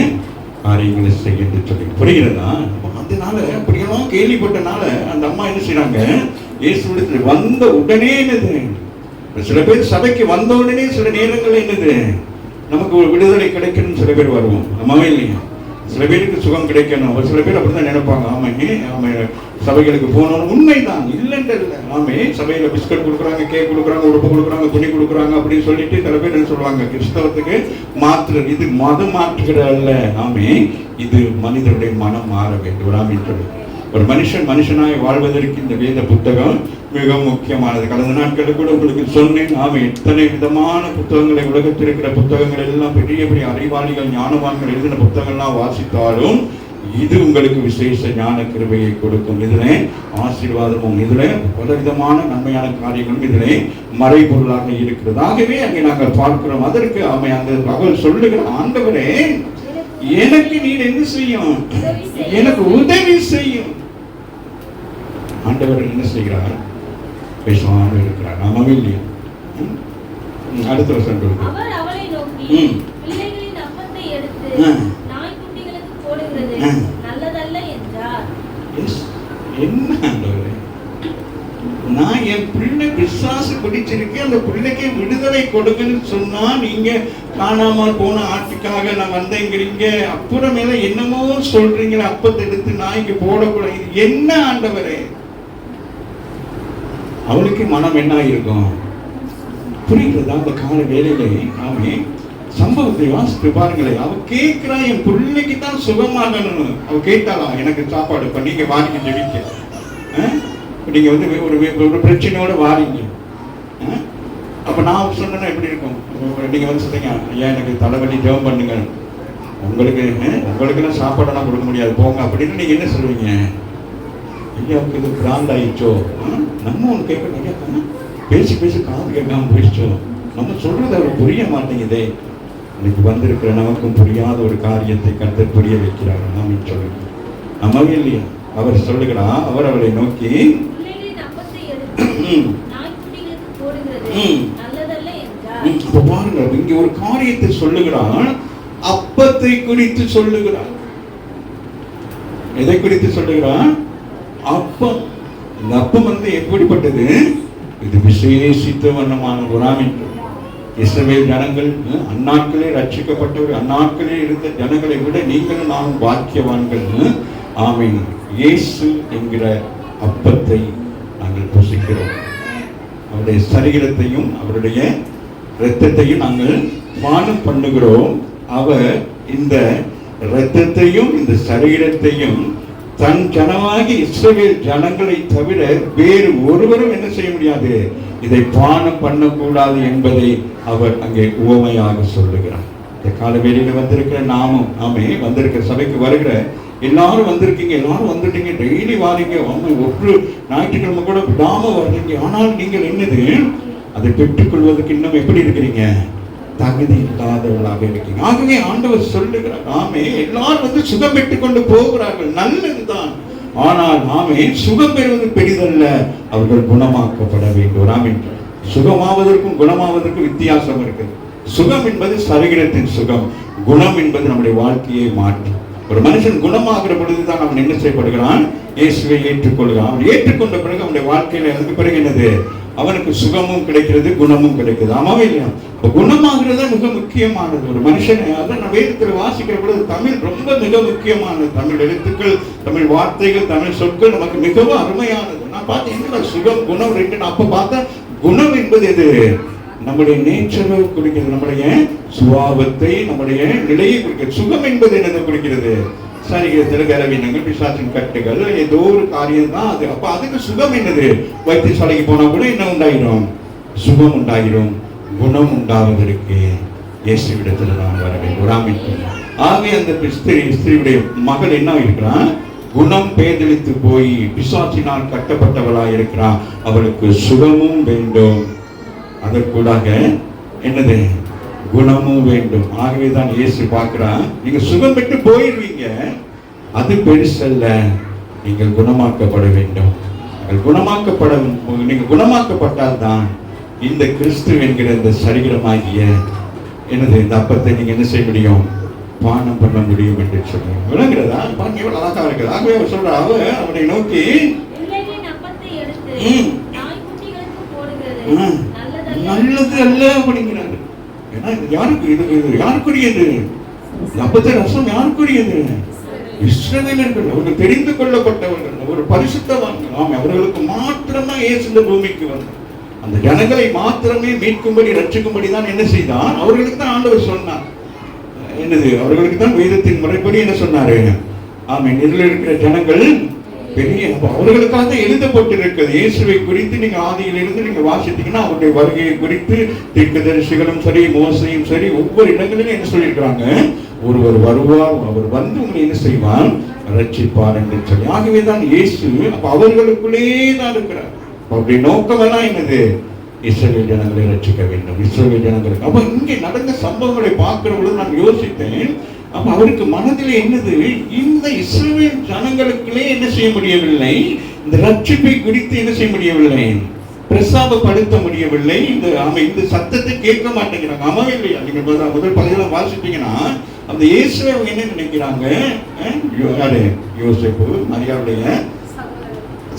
காரியங்களை செய்ய சொல்லி. புரிகிறதா? அதனால அப்படியெல்லாம் கேள்விப்பட்டனால அந்த அம்மா என்ன செய்யறாங்க? இயேசுவிடத்துல வந்த உடனே என்னது, சில பேர் சபைக்கு வந்த உடனே சில நேரங்கள் என்னது நமக்கு ஒரு விடுதலை கிடைக்கணும். சில பேர் வருவோம், ஆமாவே இல்லையா? சில பேருக்கு சுகம் கிடைக்கணும். சில பேர் அப்படிதான் நினைப்பாங்க. ஆமா சபைகளுக்கு போனோம். உண்மைதான், இல்லைன்ற இல்லை. ஆமே சபையில பிஸ்கட் கொடுக்குறாங்க, கேக் கொடுக்குறாங்க, உடுப்பு கொடுக்குறாங்க, துணி கொடுக்குறாங்க அப்படின்னு சொல்லிட்டு சில பேர் என்ன சொல்லுவாங்க? கிறிஸ்தவத்துக்கு மாற்று. இது மதம் மாற்றுகிற அல்ல. ஆமே இது மனிதனுடைய மனம் மாற வேண்டும். ராமேஸ்வரம் ஒரு மனுஷனாய் வாழ்வதற்கு இந்த வேத புத்தகம் மிக முக்கியமானது. கடந்த நாட்களில் கூட உங்களுக்கு சொன்னேன். எத்தனை விதமான புத்தகங்களை, உலகத்தில் இருக்கிற புத்தகங்கள் எல்லாம் பெரிய பெரிய அறிவாளிகள், ஞானவான்கள் எழுதின புத்தகங்கள்லாம் வாசித்தாலும் இது உங்களுக்கு விசேஷ ஞான கிருபையை கொடுக்கும். இதிலே ஆசீர்வாதமும், இதிலே பலவிதமான நன்மையான காரியங்களும் இதிலே மறைபொருளாக இருக்கிறது. ஆகவே அங்கே நாங்கள் பார்க்கிறோம். அதற்கு அந்த அவள் சொல்லுகிற, ஆண்டவரே எனக்கு நீர் என்ன செய்யும்? எனக்கு உதவி செய்யும். ஆண்டவர் என்ன செய்கிறார்? பேசாம இருக்கிறார். நாமவே இல்லையா? அடுத்த வருஷம் அவர் அவளை நோக்கி, பிள்ளைகளின் அப்பத்தை எடுத்து நாய்க்குட்டிகளுக்கு போடுகிறது நல்லதல்ல என்றார். என்ன ஆண்டவரே, நான் என் பிள்ளை பிசாசு பிடிச்சிருக்கேன், அந்த பிள்ளைக்கு விடுதலை கொடுங்கன்னு சொன்னா நீங்க காணாமல் போன ஆட்டுக்காக நான் வந்தேங்கிறீங்க. அப்புறமேல என்னமோ சொல்றீங்க, அப்பத்தை எடுத்து நாய்க்கு போடக்கூடாது. என்ன ஆண்டவரே? அவளுக்கு மனம் என்ன இருக்கும்? புரிகிறதா? அந்த கால வேலையிலே சம்பவத்தை வாசித்து பாருங்களேன். அவ கேட்கிறா, என் பிள்ளைக்கு தான் சுகமாகணும். அவ கேட்டாளா, எனக்கு சாப்பாடு இப்ப நீங்க வாரிங்க ஜெபிக்க, நீங்க வந்து ஒரு பிரச்சனையோட வாரிங்க. அப்ப நான் சொன்னா எப்படி இருக்கும்? நீங்க வந்து சொல்றீங்க, ஐயா எனக்கு தலைவலி, ஜெபம் பண்ணுங்க. உங்களுக்கு சாப்பாடெல்லாம் கொடுக்க முடியாது போங்க அப்படின்னு நீங்க என்ன சொல்லுவீங்க? ஐயாவுக்கு இது பிராண்ட் ஆயிடுச்சோ, நம்ம ஒன்று கேட்கணும். ஐயா பேசி பேசி காது கேட்காம போயிடுச்சோ, நம்ம சொல்றது அவர் புரிய மாட்டேங்குதே. இன்னைக்கு வந்திருக்கிற நமக்கும் புரியாத ஒரு காரியத்தை கர்த்தர் புரிய வைக்கிறார். நாம சொல்லுங்க, நம்மவே இல்லையா? அவர் சொல்லுகிறார், அவர் அவளை நோக்கி பாருங்க, இங்க ஒரு காரியத்தை சொல்லுகிறான். அப்பத்தை குறித்து சொல்லுகிறான். எதை குறித்து சொல்லுகிறான்? அப்பம். இந்த அப்பம் வந்து எப்படிப்பட்டது? இது விசேஷித்த வண்ணமான குராமின் இஸ்ரவேல் ஜனங்கள் அந்நாட்களே ரட்சிக்கப்பட்டவர், அந்நாட்களே இருந்த ஜனங்களை விட நீங்களும் நானும் பாக்கியவான்கள். ஆமீன். இயேசு என்கிற அப்பத்தை நாங்கள் புசிக்கிறோம். அவருடைய சரீரத்தையும் அவருடைய இரத்தத்தையும் நாங்கள் பானம் பண்ணுகிறோம். அவர் இந்த இரத்தத்தையும் இந்த சரீரத்தையும் தன் ஜனமாகி இஸ்ரவேல் ஜனங்களை தவிர வேறு ஒருவரும் என்ன செய்ய முடியாது, இதை பானம் பண்ணக்கூடாது என்பதை அவர் அங்கே உவமையாக சொல்லுகிறார். இந்த காலவேளையில வந்திருக்கிற நாமும் வந்திருக்கிற சபைக்கு வருகிற எல்லாரும் வந்திருக்கீங்க, எல்லாரும் வந்துட்டீங்க, டெய்லி வாரீங்க, ஒரு ஞாயிற்றுக்கிழமை கூட விடாம வர்றீங்க. ஆனால் நீங்கள் என்னது, அதை பெற்றுக்கொள்வதற்கு இன்னும் எப்படி இருக்கிறீங்க? தகுதி இல்லாதவர்களாக இருக்கீங்க. ஆகவே ஆண்டவர் சொல்லுகிறார், எல்லாரும் வந்து சுகம் பெற்றுக் கொண்டு போகிறார்கள், நல்லதுதான். ஆனால் சுகம் பெறுவது பெரிதல்ல, அவர்கள் குணமாக்கப்பட வேண்டும். சுகமாவதற்கும் குணமாவதற்கும் வித்தியாசம் இருக்குது. சுகம் என்பது சரீரத்தின் சுகம், குணம் என்பது நம்முடைய வாழ்க்கையை மாற்றும். ஒரு மனுஷன் குணமாகிற பொழுதுதான் அவன் என்ன செய்யப்படுகிறான்? இயேசுவை ஏற்றுக்கொள்கிறான். அவன் ஏற்றுக்கொண்ட பிறகு அவனுடைய வாழ்க்கையில அதுக்கு பிறகு என்னது, அவனுக்கு சுகமும் கிடைக்கிறது, குணமும் கிடைக்கிறது. ஆமாவே இல்லையா? குணமாகிறது மிக முக்கியமானது. ஒரு மனுஷனை அதான் வேதத்தில் வாசிக்கிற பொழுது தமிழ் ரொம்ப மிக முக்கியமானது. தமிழ் எழுத்துக்கள், தமிழ் வார்த்தைகள், தமிழ் சொற்கள் நமக்கு மிகவும் அருமையானது. நான் பார்த்தேன் சுகம் குணம் ரெண்டு. நான் அப்ப பார்த்தேன், குணம் என்பது எது? நம்முடைய நேச்சரை குறிக்கிறது, நம்முடைய சுபாவத்தை, நம்முடைய நிலையை குறிக்கிறது. சுகம் என்பது என்னதை குறிக்கிறது? சரீரத்தில் கலவீனங்கள், பிசாசின் கட்டுகள், ஏதோ ஒரு காரியம் தான் அது. அப்ப அதுக்கு சுகம் என்னது? வைத்தியசாலைக்கு போனா கூட என்ன உண்டாயிரும்? சுகம் உண்டாயிரும். குணம் உண்டாவதற்கு இயேசுவிடத்தில் நான் வர வேண்டும். ஆகவே அந்த ஸ்திரீயுடைய மகள் என்ன இருக்கிறான்? குணம் பேதலித்து போய் பிசாசினால் கட்டப்பட்டவளா இருக்கிறான். அவளுக்கு சுகமும் வேண்டும், அதற்கூடாக என்னது, குணமும் வேண்டும். ஆகவேதான் இயேசு பார்க்கிறான், நீங்க சுகம் பெற்று போயிடுவீங்க, அது பெருசல்ல, நீங்கள் குணமாக்கப்பட வேண்டும். நீங்க குணமாக்கப்பட்டால் தான் இந்த கிறிஸ்து என்கிற இந்த சரீரமாகிய என்னது, இந்த அப்பத்தை நீங்க என்ன செய்ய முடியும்? பானம் பண்ண முடியும் என்று சொல்றேன். விளங்குறதா? பாருங்க எவ்வளவு அழகா இருக்குது. ஆகவே அவர் சொல்ற, அவனை நோக்கி நல்லது அல்ல அப்படிங்கிறாரு. ஏன்னா யாருக்கு இது யாருக்குரியது? அப்பத்தை ரசம் யாருக்குரியது? இஸ்ரவேலர்கள், அவர்கள் தெரிந்து கொள்ளப்பட்டவர்கள், ஒரு பரிசுத்தவான்கள். அவர்களுக்கு மாத்திரம்தான் இயேசு இந்த பூமிக்கு வந்தார். அந்த ஜனங்களை மாத்திரமே மீட்கும்படி, ரட்சிக்கும்படி தான் என்ன செய்தான்? அவர்களுக்கு தான் ஆண்டவர் சொன்னார். என்னது? அவர்களுக்கு தான் வேதத்தின் முறைப்படி என்ன சொன்னாரு? இதில் இருக்கிற ஜனங்கள் பெரிய, அவர்களுக்காக எழுதப்பட்டிருக்கிறது. இயேசுவை குறித்து நீங்க ஆதியிலிருந்து நீங்க வாசித்தீங்கன்னா அவருடைய வருகையை குறித்து தீர்க்கதரிசிகளும் சரி, மோசையும் சரி, ஒவ்வொரு இடங்களிலும் என்ன சொல்லியிருக்கிறாங்க? ஒருவர் வருவார், அவர் வந்து உங்களை என்ன செய்வார்? ரட்சிப்பார் என்று சொல்லி. ஆகவேதான் இயேசு அப்ப அவர்களுக்குள்ளே தான் இருக்கிறார். அவருடைய நோக்கம் எல்லாம் என்னது? இஸ்ரவேல் ஜனங்களை ரட்சிக்க வேண்டும், இஸ்ரவேல் ஜனங்களுக்கு. அப்ப இங்கே நடந்த சம்பவங்களை பார்க்கிற பொழுது நான் யோசித்தேன், அப்ப அவருக்கு மனதில் என்னது, இந்த இஸ்ரவேல் ஜனங்களுக்குள்ளே என்ன செய்ய முடியவில்லை? இந்த ரட்சிப்பை குறித்து என்ன செய்ய முடியவில்லை? பிரசாபப்படுத்த முடியவில்லை. இந்த சத்தத்தை கேட்க மாட்டேங்கிறாங்க. ஆமாவே இல்லையா? நீங்க முதல் பகுதியில் வாசிட்டீங்கன்னா அந்த இயேசுவை அவங்க என்ன நினைக்கிறாங்க? யோசேப்பு, மரியாளுடைய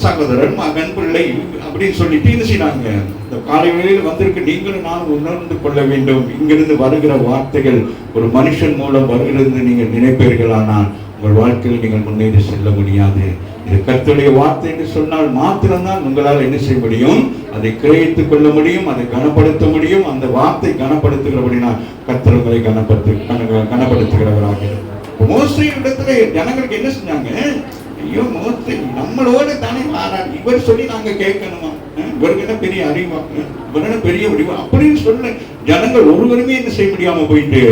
சகோதரன், மகன், பிள்ளை அப்படின்னு சொல்லிட்டு என்ன செய்யறாங்க? இந்த காலை வேளையில் வந்திருக்கு, நீங்களும் நானும் உணர்ந்து கொள்ள வேண்டும். இங்கிருந்து வருகிற வார்த்தைகள் ஒரு மனுஷன் மூலம் வருகிறது நீங்கள் நினைப்பீர்களானால் உங்கள் வாழ்க்கையில் நீங்கள் முன்னேறி செல்ல முடியாது. இது கர்த்தருடைய வார்த்தை என்று சொன்னால் மாத்திரம்தான் உங்களால் என்ன செய்ய முடியும், அதை கிரகித்துக் கொள்ள முடியும், அதை கனப்படுத்த முடியும். அந்த வார்த்தை கனப்படுத்துகிறபடினால் கர்த்தர் உங்களை கனப்படுத்துகிறவராக. மோசே இடத்துல ஜனங்களுக்கு என்ன செஞ்சாங்க, ஐயோ மோசே நம்மளோட தானே வாரார், இவர் சொல்லி நாங்க கேட்கணுமா, இவருக்கு என்ன பெரிய அறிவா, இவர் என்ன பெரிய வடிவா அப்படின்னு சொல்ல ஜனங்கள் ஒருவருமே என்ன செய்ய முடியாம போயிட்டு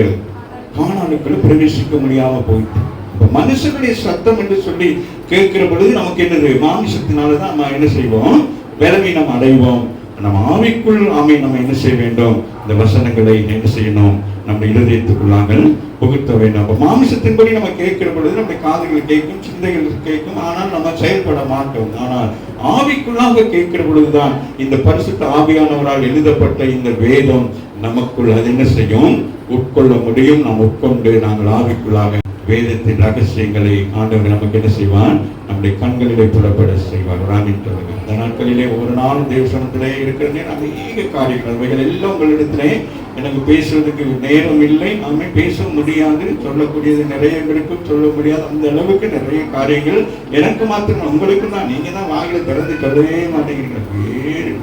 கானானுக்குள்ள பிரவேசிக்க முடியாம போயிட்டு. மனுஷனுடைய சத்தம் என்று சொல்லி கேட்கிற பொழுது நமக்கு என்னது, மாமிசத்தினாலதான் நம்ம என்ன செய்வோம், பலவீனம் அடைவோம். நம்ம ஆவிக்குள் நம்ம என்ன செய்ய வேண்டும், இந்த வசனங்களை என்ன செய்யணும், நம்ம இருதயத்துக்குள்ளாக புகுத்த வேண்டும். அப்ப மாமிசத்தின்படி நம்ம கேட்கிற பொழுது நம்முடைய காதுகள் கேட்கும், சிந்தைகள் கேட்கும், ஆனால் நம்ம செயல்பட மாட்டோம். ஆனால் ஆவிக்குள்ளாக கேட்கிற பொழுதுதான் இந்த பரிசுத்த ஆவியானவரால் எழுதப்பட்ட இந்த வேதம் நமக்குள் அது என்ன செய்யும், உட்கொள்ள முடியும். நாம் உட்கொண்டு நாங்கள் ஆவிக்குள்ளாக வேதத்தின் ரகசியங்களை ஆண்டவர் நமக்கு என்ன செய்வான், நம்முடைய கண்களிலே புறப்பட செய்வார். ராமின்றது இந்த நாட்களிலே ஒரு நாள் தேவசனத்திலே இருக்கிறதே அநேக காரியங்கள், அவைகள் எல்லாம் உங்களிடத்திலே எனக்கு பேசுவதற்கு நேரம் இல்லை, நாமே பேச முடியாது, சொல்லக்கூடியது நிறைய இருக்கும், சொல்ல முடியாது. அந்த அளவுக்கு நிறைய காரியங்கள் எனக்கு மாத்திரம், உங்களுக்கு தான், நீங்க தான் வாயில திறந்து சொல்லவே மாட்டேங்கிறீங்க. வேறு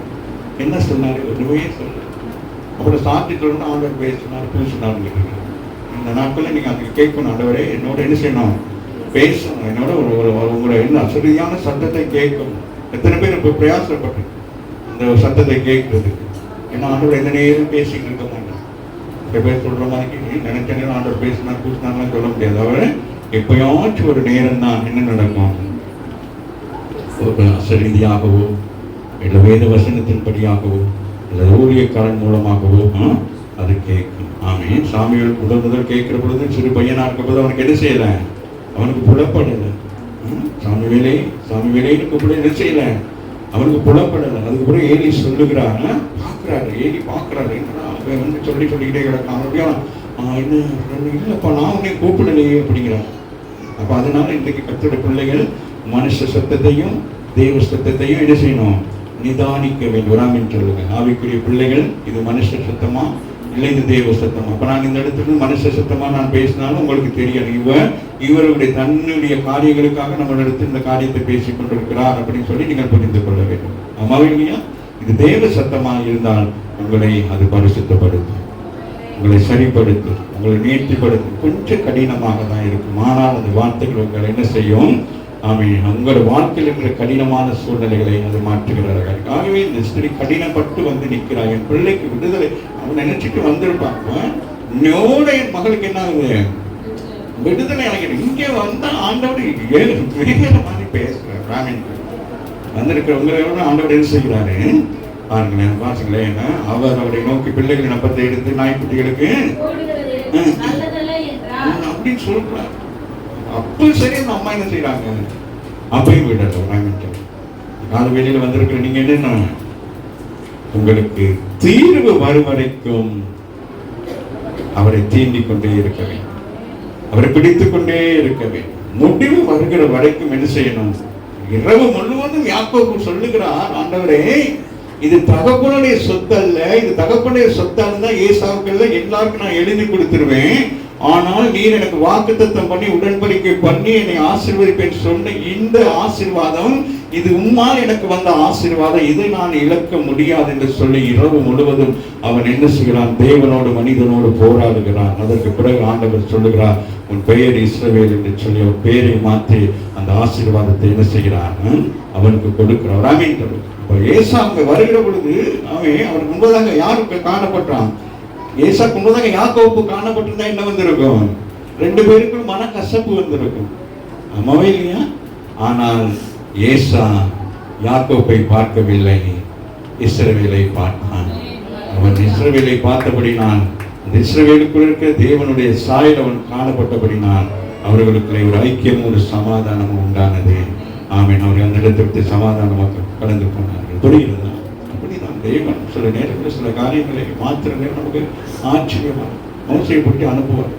என்ன சொன்னாரு, ஒன்றுமே சொல்ல. அப்புறம் சாட்சி சொல்லணும், ஆண்டவர் பேசினார் பூசினார். இந்த நாட்களில் நீங்க அதுக்கு கேட்கணும், ஆண்டவரே என்னோட என்ன செய்யணும், பேசணும், என்னோட உங்களோட என்ன அசதியான சத்தத்தை கேட்கணும். எத்தனை பேர் இப்போ பிரயாசப்பட்டு இந்த சத்தத்தை கேட்கறதுக்கு, ஏன்னா ஆண்டவர் எந்த நேரம் பேசிட்டு இருக்க மாட்டேன். சில பேர் சொல்ற மாதிரி நினைச்ச நேரம் ஆண்டவர் பேசினார் பூசினார்லாம் சொல்ல முடியாது. அவர் எப்பயாச்சும் ஒரு நேரம் தான் என்ன நடக்கும், ஒரு அசரீதியாகவோ இல்லை வேத வசனத்தின்படியாகவோ இல்லை ஊழியக்காரன் மூலமாகவோ அது கேட்கும். ஆமே சாமிகள் முதல் கேட்கிற பொழுது சிறு பையனா இருக்கும் போது அவனுக்கு என்ன செய்யல, அவனுக்கு புலப்படலை. சாமி வேலைன்னு கூப்பிட என்ன செய்யல, அவனுக்கு புலப்படலை. அதுக்கப்புறம் ஏலி சொல்லுகிறாங்க, பார்க்குறாரு, ஏலி பார்க்குறாரு, அவன் வந்து சொல்லிக்கிட்டே கிடக்கான். அப்படியா என்ன இல்லைப்பா நான் உன்னை கூப்பிடலையே அப்படிங்கிறான். அப்போ அதனால இன்றைக்கு கர்த்தருடைய பிள்ளைகள் மனுஷ சத்தத்தையும் தெய்வ சத்தத்தையும் என்ன செய்யணும், நிதானிக்க வேண்டும். சொல்லுங்க ஆவிக்குரிய பிள்ளைகள், இது மனுஷ சத்தமா இல்லை இது தெய்வ சத்தமா. அப்ப நான் இந்த இடத்துல மனுஷ சத்தமா நான் பேசினாலும் உங்களுக்கு தெரியாது, இவருடைய தன்னுடைய காரியங்களுக்காக நம்ம இடத்துல இந்த காரியத்தை பேசிக் கொண்டிருக்கிறார் அப்படின்னு சொல்லி நீங்கள் புரிந்து கொள்ள வேண்டும். ஆமாவில்லையா, இது தெய்வ சத்தமா இருந்தால் உங்களை அது பரிசுத்தப்படுத்தும், உங்களை சரிப்படுத்தும், உங்களை நேர்த்திப்படுத்தும். கொஞ்சம் கடினமாக தான் இருக்கும், ஆனால் அந்த வார்த்தைகள் உங்களை என்ன செய்யும், உங்களோட வாழ்க்கையில் இருக்கிற கடினமான சூழ்நிலைகளை அது மாற்றுகிறார்கள். ஆகவே இந்த ஸ்திரீ கடினப்பட்டு வந்து நிற்கிறார், என் பிள்ளைக்கு விடுதலை அவன் நினைச்சிட்டு வந்திருப்பாங்க. இன்னோட என் மகளுக்கு என்ன ஆகுது, விடுதலை ஆகிடும். இங்கே வந்தா ஆண்டவர் வேற மாதிரி பேசுறார். ராமின் வந்திருக்கிறவங்க ஆண்டவர் என்ன செய்கிறாரு பாருங்களேன், வாசிங்களேன். அவர் அவரை நோக்கி பிள்ளைகளின் அப்பத்தை எடுத்து நாய்க்குட்டிகளுக்கு அப்படின்னு சொல்றார். அப்போ சரி அந்த அம்மா என்ன செய்யறாங்க, அப்பையும் விடட்டும். கால வெளியில வந்திருக்கிற நீங்க என்ன, உங்களுக்கு தீர்வு வரும் வரைக்கும் அவரை தீண்டிக் கொண்டே இருக்க வேண்டும், அவரை பிடித்துக் கொண்டே இருக்க வேண்டும். முடிவு வருகிற வரைக்கும் என்ன செய்யணும், இரவு முழுவதும் யாக்கோபு சொல்லுகிறார், ஆண்டவரே இது தகப்பனுடைய சொத்து அல்ல, இது தகப்பனுடைய சொத்தால் தான் ஏசாவுக்கு எல்லாருக்கும் நான் எழுதி கொடுத்துருவேன். ஆனால் நீர் எனக்கு வாக்குத்தத்தம் பண்ணி உடன்படிக்கை பண்ணி என்னை ஆசீர்வதிப்பேன் சொன்ன இந்த ஆசீர்வாதம், இது உம்மால் எனக்கு வந்த ஆசீர்வாதம், இதை நான் இழக்க முடியாது என்று சொல்லி இரவு முழுவதும் அவன் என்ன செய்கிறான், தேவனோடு மனிதனோடு போராடுகிறான். அதற்கு பிறகு ஆண்டவர் சொல்லுகிறார், உன் பெயர் இஸ்ரவேல் என்று சொல்லி அவன் பெயரை மாற்றி அந்த ஆசீர்வாதத்தை என்ன செய்கிறான், அவனுக்கு கொடுக்கிறான். ஏசா அங்க வருகிற பொழுது அவனுக்கு முன்பதாக யாருக்கு காணப்பட்டான், ஏசாக்கு முன்பதாக யாக்கோபு காணப்பட்டிருந்தா என்ன வந்திருக்கும், ரெண்டு பேருக்கும் மன கசப்பு வந்திருக்கும். ஆமாவே இல்லையா? ஆனால் ஏசா யாக்கோபை பார்க்கவில்லை, இஸ்ரவேலை பார்த்தான். அவன் இஸ்ரவேலை பார்த்தபடினால், இஸ்ரவேலுக்குள் இருக்கிற தேவனுடைய சாயல் அவன் காணப்பட்டபடினால் அவர்களுக்குள்ளே ஒரு ஐக்கியமும் ஒரு சமாதானமும் உண்டானது. ஆமீன். அவர்கள் அந்த இடத்திற்கு சமாதானமாக கடந்து போனார்கள். புரிகிறதா? அப்படிதான் தேவன் சில நேரத்தில் சில காரியங்களை மாத்திர நேரம் நமக்கு ஆச்சரியமாக மோசையை போட்டு அனுப்புவார்.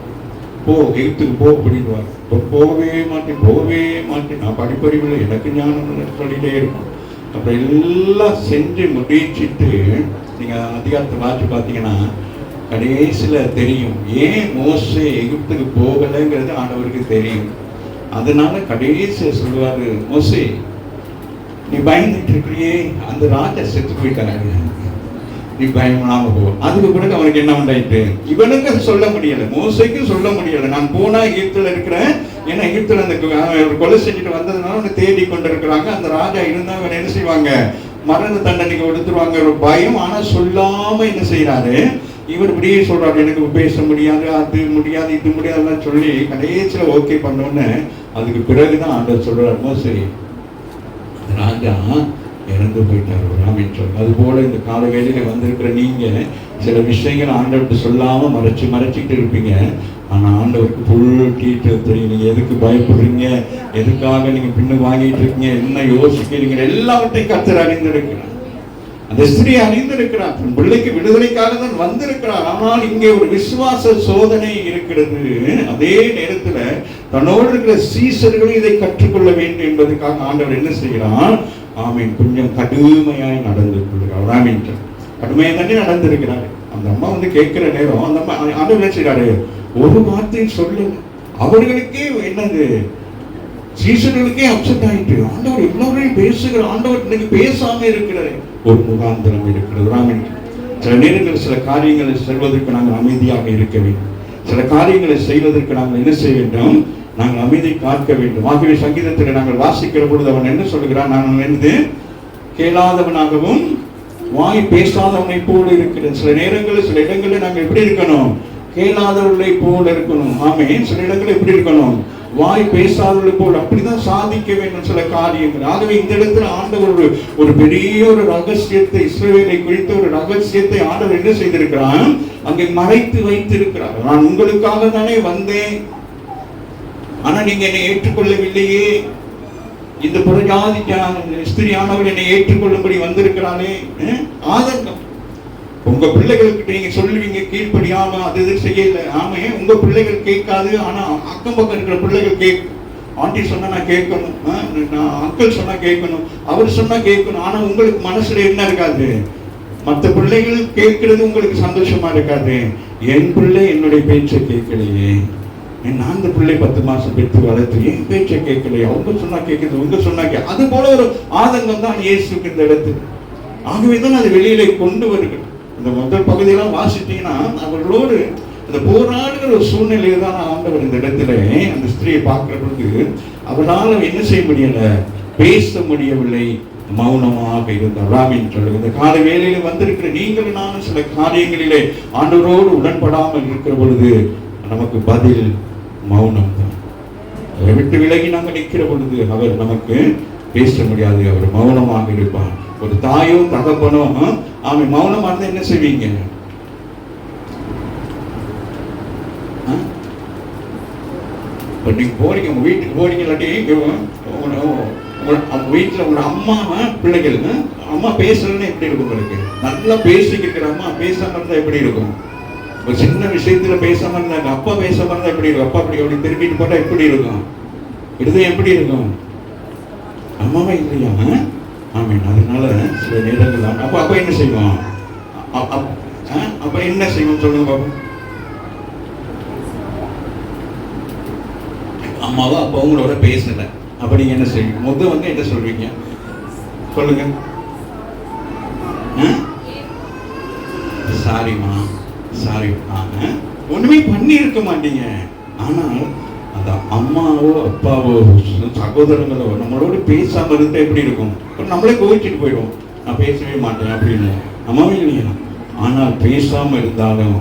போ, எகிப்துக்கு போ அப்படின்வார். போகவே மாட்டேன், நான் படிப்பறிவில் எனக்கு ஞானம் சொல்லிட்டே இருக்கும். அப்புறம் எல்லாம் செஞ்சு முடிச்சிட்டு நீங்க அதிகாரத்தை வாசி பார்த்தீங்கன்னா கடைசியில் தெரியும் ஏன் மோசே எகிப்துக்கு போகலைங்கிறது ஆண்டவருக்கு தெரியும். அதனால கடைசியா சொல்லுவாரு, மோசே நீ பயந்துட்டு இருக்கிறியே, அந்த ராஜா செத்து போயிட்டாரு, நீ பயப்படாம போ. அதுக்கு பிறகு அவனுக்கு என்ன உண்டாயிட்டு, இவனுக்கு சொல்ல முடியல, மோசைக்கும் சொல்ல முடியல, நான் போனா எகிப்துல இருக்கிறேன், ஏன்னா எகிப்துல அந்த கொலை செஞ்சுட்டு வந்ததுனால அவனை தேடி கொண்டு இருக்கிறாங்க. அந்த ராஜா இருந்தா அவன் என்ன செய்வாங்க, மரண தண்டனைக்கு கொடுத்துருவாங்க, ஒரு பயம். ஆனா சொல்லாம என்ன செய்யறாரு, இவர் இப்படியே சொல்றாரு, எனக்கு பேச முடியாது, அது முடியாது, இது முடியாதுன்னு சொல்லி கடைசியில ஓகே பண்ணோன்னு அதுக்கு பிறகுதான் ஆண்டவர் சொல்றாரு, மோசே ராஜா இறந்து போயிட்டார் ராமின் சொல். அது போல இந்த கால வேளையில வந்திருக்கிற நீங்க சில விஷயங்கள் ஆண்டவர்கிட்ட சொல்லாம மறைச்சிக்கிட்டு இருப்பீங்க. ஆனா ஆண்டவருக்கு ஃபுல் டீட்டெயில் தெரியும். நீங்க எதுக்கு பயப்படுறீங்க, எதுக்காக நீங்க பின்னு வாங்கிட்டு இருக்கீங்க, என்ன யோசிக்கிறீங்க, எல்லாவற்றையும் கர்த்தர் அறிந்திருக்கிறார். அந்த ஸ்திரீ அறிந்திருக்கிறார், தன் பிள்ளைக்கு விடுதலைக்காக தான் வந்திருக்கிறார். ஆனால் இங்கே ஒரு விசுவாச சோதனை இருக்கிறது. அதே நேரத்துல தன்னோடு இருக்கிற சீசர்களும் இதை கற்றுக்கொள்ள வேண்டும் என்பதற்காக ஆண்டவர் என்ன செய்கிறார், ஆமீன், கொஞ்சம் கடுமையாய் நடந்து கொள்கிறார். ஆமீன், கடுமையாக தானே நடந்திருக்கிறார். அந்த அம்மா வந்து கேட்கிற நேரம் அந்த அம்மா ஆண்டவர் என்ன செய்யறாரு, ஒரு வார்த்தை சொல்லுங்க. அவர்களுக்கே என்னது, சீசர்களுக்கே அப்செட் ஆயிட்டு, ஆண்டவர் இவ்வளவு பேசுகிற ஆண்டவர் இன்னைக்கு பேசாம இருக்கிறாரு. ஒரு முகாந்திரம் இருக்கிறது. ஆமீன். சில நேரங்களில் சில காரியங்களை செய்வதற்கு நாங்கள் அமைதியாக இருக்க வேண்டும். சில காரியங்களை செய்வதற்கு நாங்கள் என்ன செய்ய வேண்டும், நாங்கள் அமைதி காக்க வேண்டும். ஆகவே சங்கீதத்தில் நாங்கள் வாசிக்கிற பொழுது அவன் என்ன சொல்கிறான், நான் வந்து கேளாதவனாகவும் வாய் பேசாதவனை போல இருக்கிறேன். சில நேரங்களில் சில இடங்களில் நாங்கள் எப்படி இருக்கணும், கேளாதவர்களை போல இருக்கணும். ஆமீன். சில இடங்களில் எப்படி இருக்கணும், வாய் பேசாதவர்களை போல் அப்படிதான் சாதிக்க வேண்டும் சில காரியங்கள். ஆகவே இந்த இடத்துல ஆண்டவர் ஒரு பெரிய ஒரு ரகசியத்தை, இஸ்ரவேலை குறித்த ஒரு ரகசியத்தை ஆண்டவர் என்ன செய்திருக்கிறான், அங்கே மறைத்து வைத்திருக்கிறார். நான் உங்களுக்காக தானே வந்தேன், ஆனா நீங்க என்னை ஏற்றுக்கொள்ளவில்லையே. இந்த புறஜாதி ஸ்திரியானவர் என்னை ஏற்றுக்கொள்ளும்படி வந்திருக்கிறானே. ஆதங்கம். உங்க பிள்ளைகளுக்கு நீங்க சொல்லுவீங்க கீழ்ப்படியாம அது இது செய்யல. ஆமே, உங்க பிள்ளைகள் கேட்காது, ஆனா அக்கம் பக்கம் இருக்கிற பிள்ளைகள் கேட்கும். ஆண்டி சொன்னா நான் கேட்கணும், நான் அங்கிள் சொன்னா கேட்கணும், அவர் சொன்னா கேட்கணும். ஆனா உங்களுக்கு மனசுல என்ன இருக்காது, மற்ற பிள்ளைகள் கேட்கறது உங்களுக்கு சந்தோஷமா இருக்காது. என் பிள்ளை என்னுடைய பேச்சை கேட்கலையே, நான் அந்த பிள்ளை 10 மாசம் பெற்று வளர்த்து என் பேச்சை கேட்கலையே, அவங்க சொன்னா கேட்குது, உங்க சொன்னா அது போல ஒரு ஆதங்கம் தான் இயேசுக்கு இந்த இடத்துல. ஆகவேதான் அது வெளியிலே கொண்டு வருகிறது. இந்த முதல் பகுதியெல்லாம் வாசித்தீங்கன்னா அவர்களோடு அந்த போராடுகிற ஒரு சூழ்நிலையை தான் ஆண்டவர் இந்த இடத்துல அந்த ஸ்திரியை பார்க்கிற பொழுது அவரால் என்ன செய்ய முடியல, பேச முடியவில்லை, மௌனமாக இருந்தார். ராமின் சொல்லுங்க, இந்த கால வேளையில வந்திருக்கிற நீங்களும் நானும் சில காரியங்களிலே ஆண்டவரோடு உடன்படாமல் இருக்கிற பொழுது நமக்கு பதில் மௌனம் தான். அவரை விட்டு விலகி நாங்கள் நிற்கிற பொழுது அவர் நமக்கு பேச முடியாது, அவர் மௌனமாக இருப்பார். ஒரு தாயோ தகப்பனோ அவன் மௌனமா இருந்தா என்ன செய்வீங்க, நீங்க போறீங்க உங்க வீட்டுக்கு போறீங்க, இல்லாட்டி வீட்டுல உங்க அம்மா பிள்ளைகள் அம்மா பேசுறதுன்னு எப்படி இருக்கும், உங்களுக்கு நல்லா பேசிக்கிற அம்மா பேசாம இருந்தா எப்படி இருக்கும், ஒரு சின்ன விஷயத்துல பேசாம இருந்தாங்க, அப்பா பேசாம இருந்தா எப்படி இருக்கும், அப்பா அப்படி திரும்பிட்டு போட்டா எப்படி இருக்கும், இருதயம் எப்படி இருக்கும், அம்மாவா இல்லையா. ஆமீன். அதனால சில நேரங்கள் அப்ப என்ன செய்வோம், அப்ப என்ன செய்வோம் சொல்லுங்க பாப்போம். அம்மாவா அப்பா உங்களோட பேசல, அப்ப நீங்க என்ன செய்வீங்க, முதல் வந்து என்ன சொல்றீங்க சொல்லுங்க, சாரிமா சாரிமா, ஒண்ணுமே பண்ணி இருக்க மாட்டீங்க. ஆனால் அந்த அம்மாவோ அப்பாவோ சகோதரங்களோ நம்மளோட பேசாம இருந்தா எப்படி இருக்கும், நம்மளே கோவிச்சுட்டு போயிடுவோம், நான் பேசவே மாட்டேன் அப்படின்னு. அம்மாவே இல்லையா, ஆனால் பேசாம இருந்தாலும்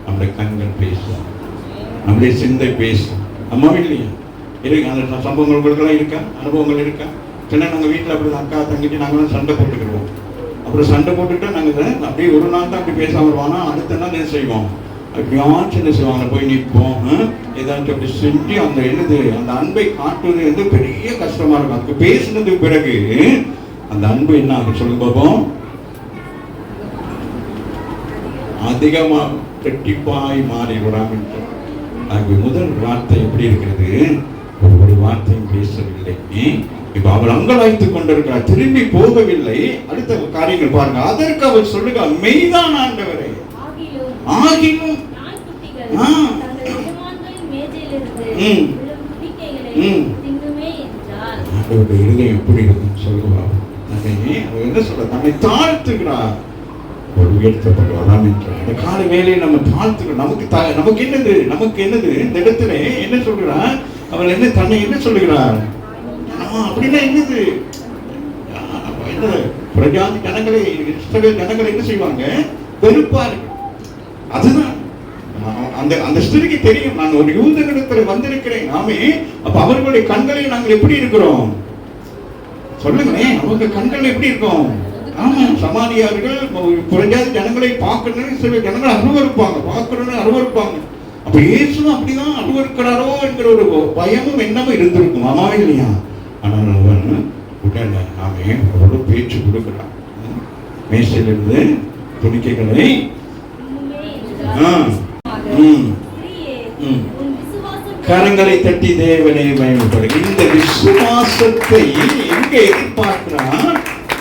நம்முடைய கண்கள் பேசும், நம்முடைய சிந்தை பேசும். அம்மாவே இல்லையா, இருக்கு. அந்த சம்பவங்கள் உங்களுக்கெல்லாம் இருக்கா, அனுபவங்கள் இருக்கா? சின்ன நாங்கள் வீட்டில் அப்படி அக்கா தங்கிட்டு நாங்களாம் சண்டை போட்டுக்கிடுவோம். அப்புறம் சண்டை போட்டுக்கிட்டா நாங்கள் அப்படியே ஒரு நாள் தான் அப்படி பேசாமல் வருவானா, அடுத்த நாள் என்ன செய்வோம், அப்படியாச்சும் என்ன செய்வாங்க, போய் நிற்போம், ஏதாச்சும் அப்படி செஞ்சு அந்த என்னது அந்த அன்பை காட்டுவது வந்து பெரிய கஷ்டமா இருக்கும். அதுக்கு பேசினதுக்கு பிறகு அந்த அன்பு என்ன ஆகும் சொல்லுங்க பாப்போம், அதிகமா கெட்டிப்பாய் மாறி விடாமல். அது முதல் வார்த்தை எப்படி இருக்கிறது, ஒரு வார்த்தையும் பேசவில்லை. இப்ப அவள் அங்கலாய்த்துக் கொண்டிருக்கிறார், திரும்பி போகவில்லை. அடுத்த காரியங்கள் பாருங்க. அதற்கு அவர் சொல்லுங்க, மெய்தான் ஆண்டவரே, ஆகிலும் ஆண்டவருடைய இருதயம் எப்படி இருக்குன்னு சொல்லுவார். அவர் என்ன சொல்ற, நம்மை தாழ்த்துகிறார், ஒரு உயர்த்தப்படுவாராம் என்றார். இந்த கால வேலையை நம்ம தாழ்த்துக்கிறோம். நமக்கு என்னது இந்த இடத்துல என்ன சொல்கிறார் அவர், என்ன தன்னை என்ன சொல்லுகிறார் அப்படின்னா என்னது, என்ன பிரஜாதி ஜனங்களை இஸ்ரவேல் ஜனங்களை என்ன செய்வாங்க, வெறுப்பார்கள். அதுதான் அந்த ஸ்திரிக்கு தெரியும், நான் ஒரு யூதனிடத்தில் வந்திருக்கிறேன். ஆமே, அப்ப அவர்களுடைய கண்களை நாங்கள் எப்படி இருக்கிறோம் சொல்லுங்களேன், அவங்க கண்கள் எப்படி இருக்கும்? ஆமா, சமாரியார்கள் புரஜாதி ஜனங்களை பார்க்கணும்னு சில ஜனங்கள் அருவருப்பாங்க. அப்ப இயேசுவும் அப்படிதான் அருவருக்கிறாரோ என்கிற ஒரு பயமும் எண்ணமும் இருந்திருக்கும். ஆமாவே இல்லையா? ஆனால் அவன் உடனே அவரோட பேச்சு கொடுக்கிறான். மேசையிலிருந்து துணிக்கைகளை கரங்களை தட்டி தேவனை மகிமைப்படுங்க. இந்த விசுவாசத்தை எங்க எதிர்பார்க்கிறான்?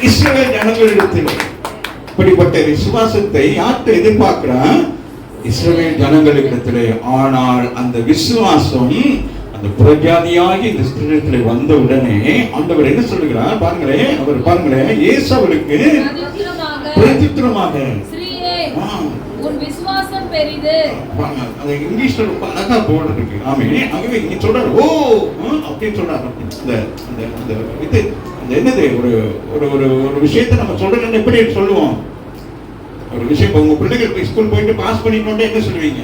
இஸ்ரவேல் ஜனங்களிடத்தில். இப்படிப்பட்ட விசுவாசத்தை யார்கிட்ட எதிர்பார்க்கிறான்? இஸ்ரவேல் ஜனங்களிடத்திலே. ஆனால் அந்த விசுவாசம் அந்த புறஜாதியாகி இந்த ஸ்திரீடத்தில் வந்த உடனே ஆண்டவர் என்ன சொல்லுகிறார் பாருங்களேன். அவர் பாருங்களேன், இயேசு அவளுக்கு பிரதித்திரமாக உன் விசுவாசம் பெரிது. அது இங்கிலீஷ்ல ரொம்ப அழகா போர்டு இருக்கு. ஆமே, ஆகவே இங்க சொல்றாரு, ஓ அப்படின்னு சொல்றாரு. இது என்னது, ஒரு ஒரு ஒரு விஷயத்தை நம்ம சொல்றோம். எப்படி சொல்லுவோம் ஒரு விஷயம்? உங்க பிள்ளைகள் ஸ்கூல் போயிட்டு பாஸ் பண்ணிட்டோம் என்ன சொல்லுவீங்க?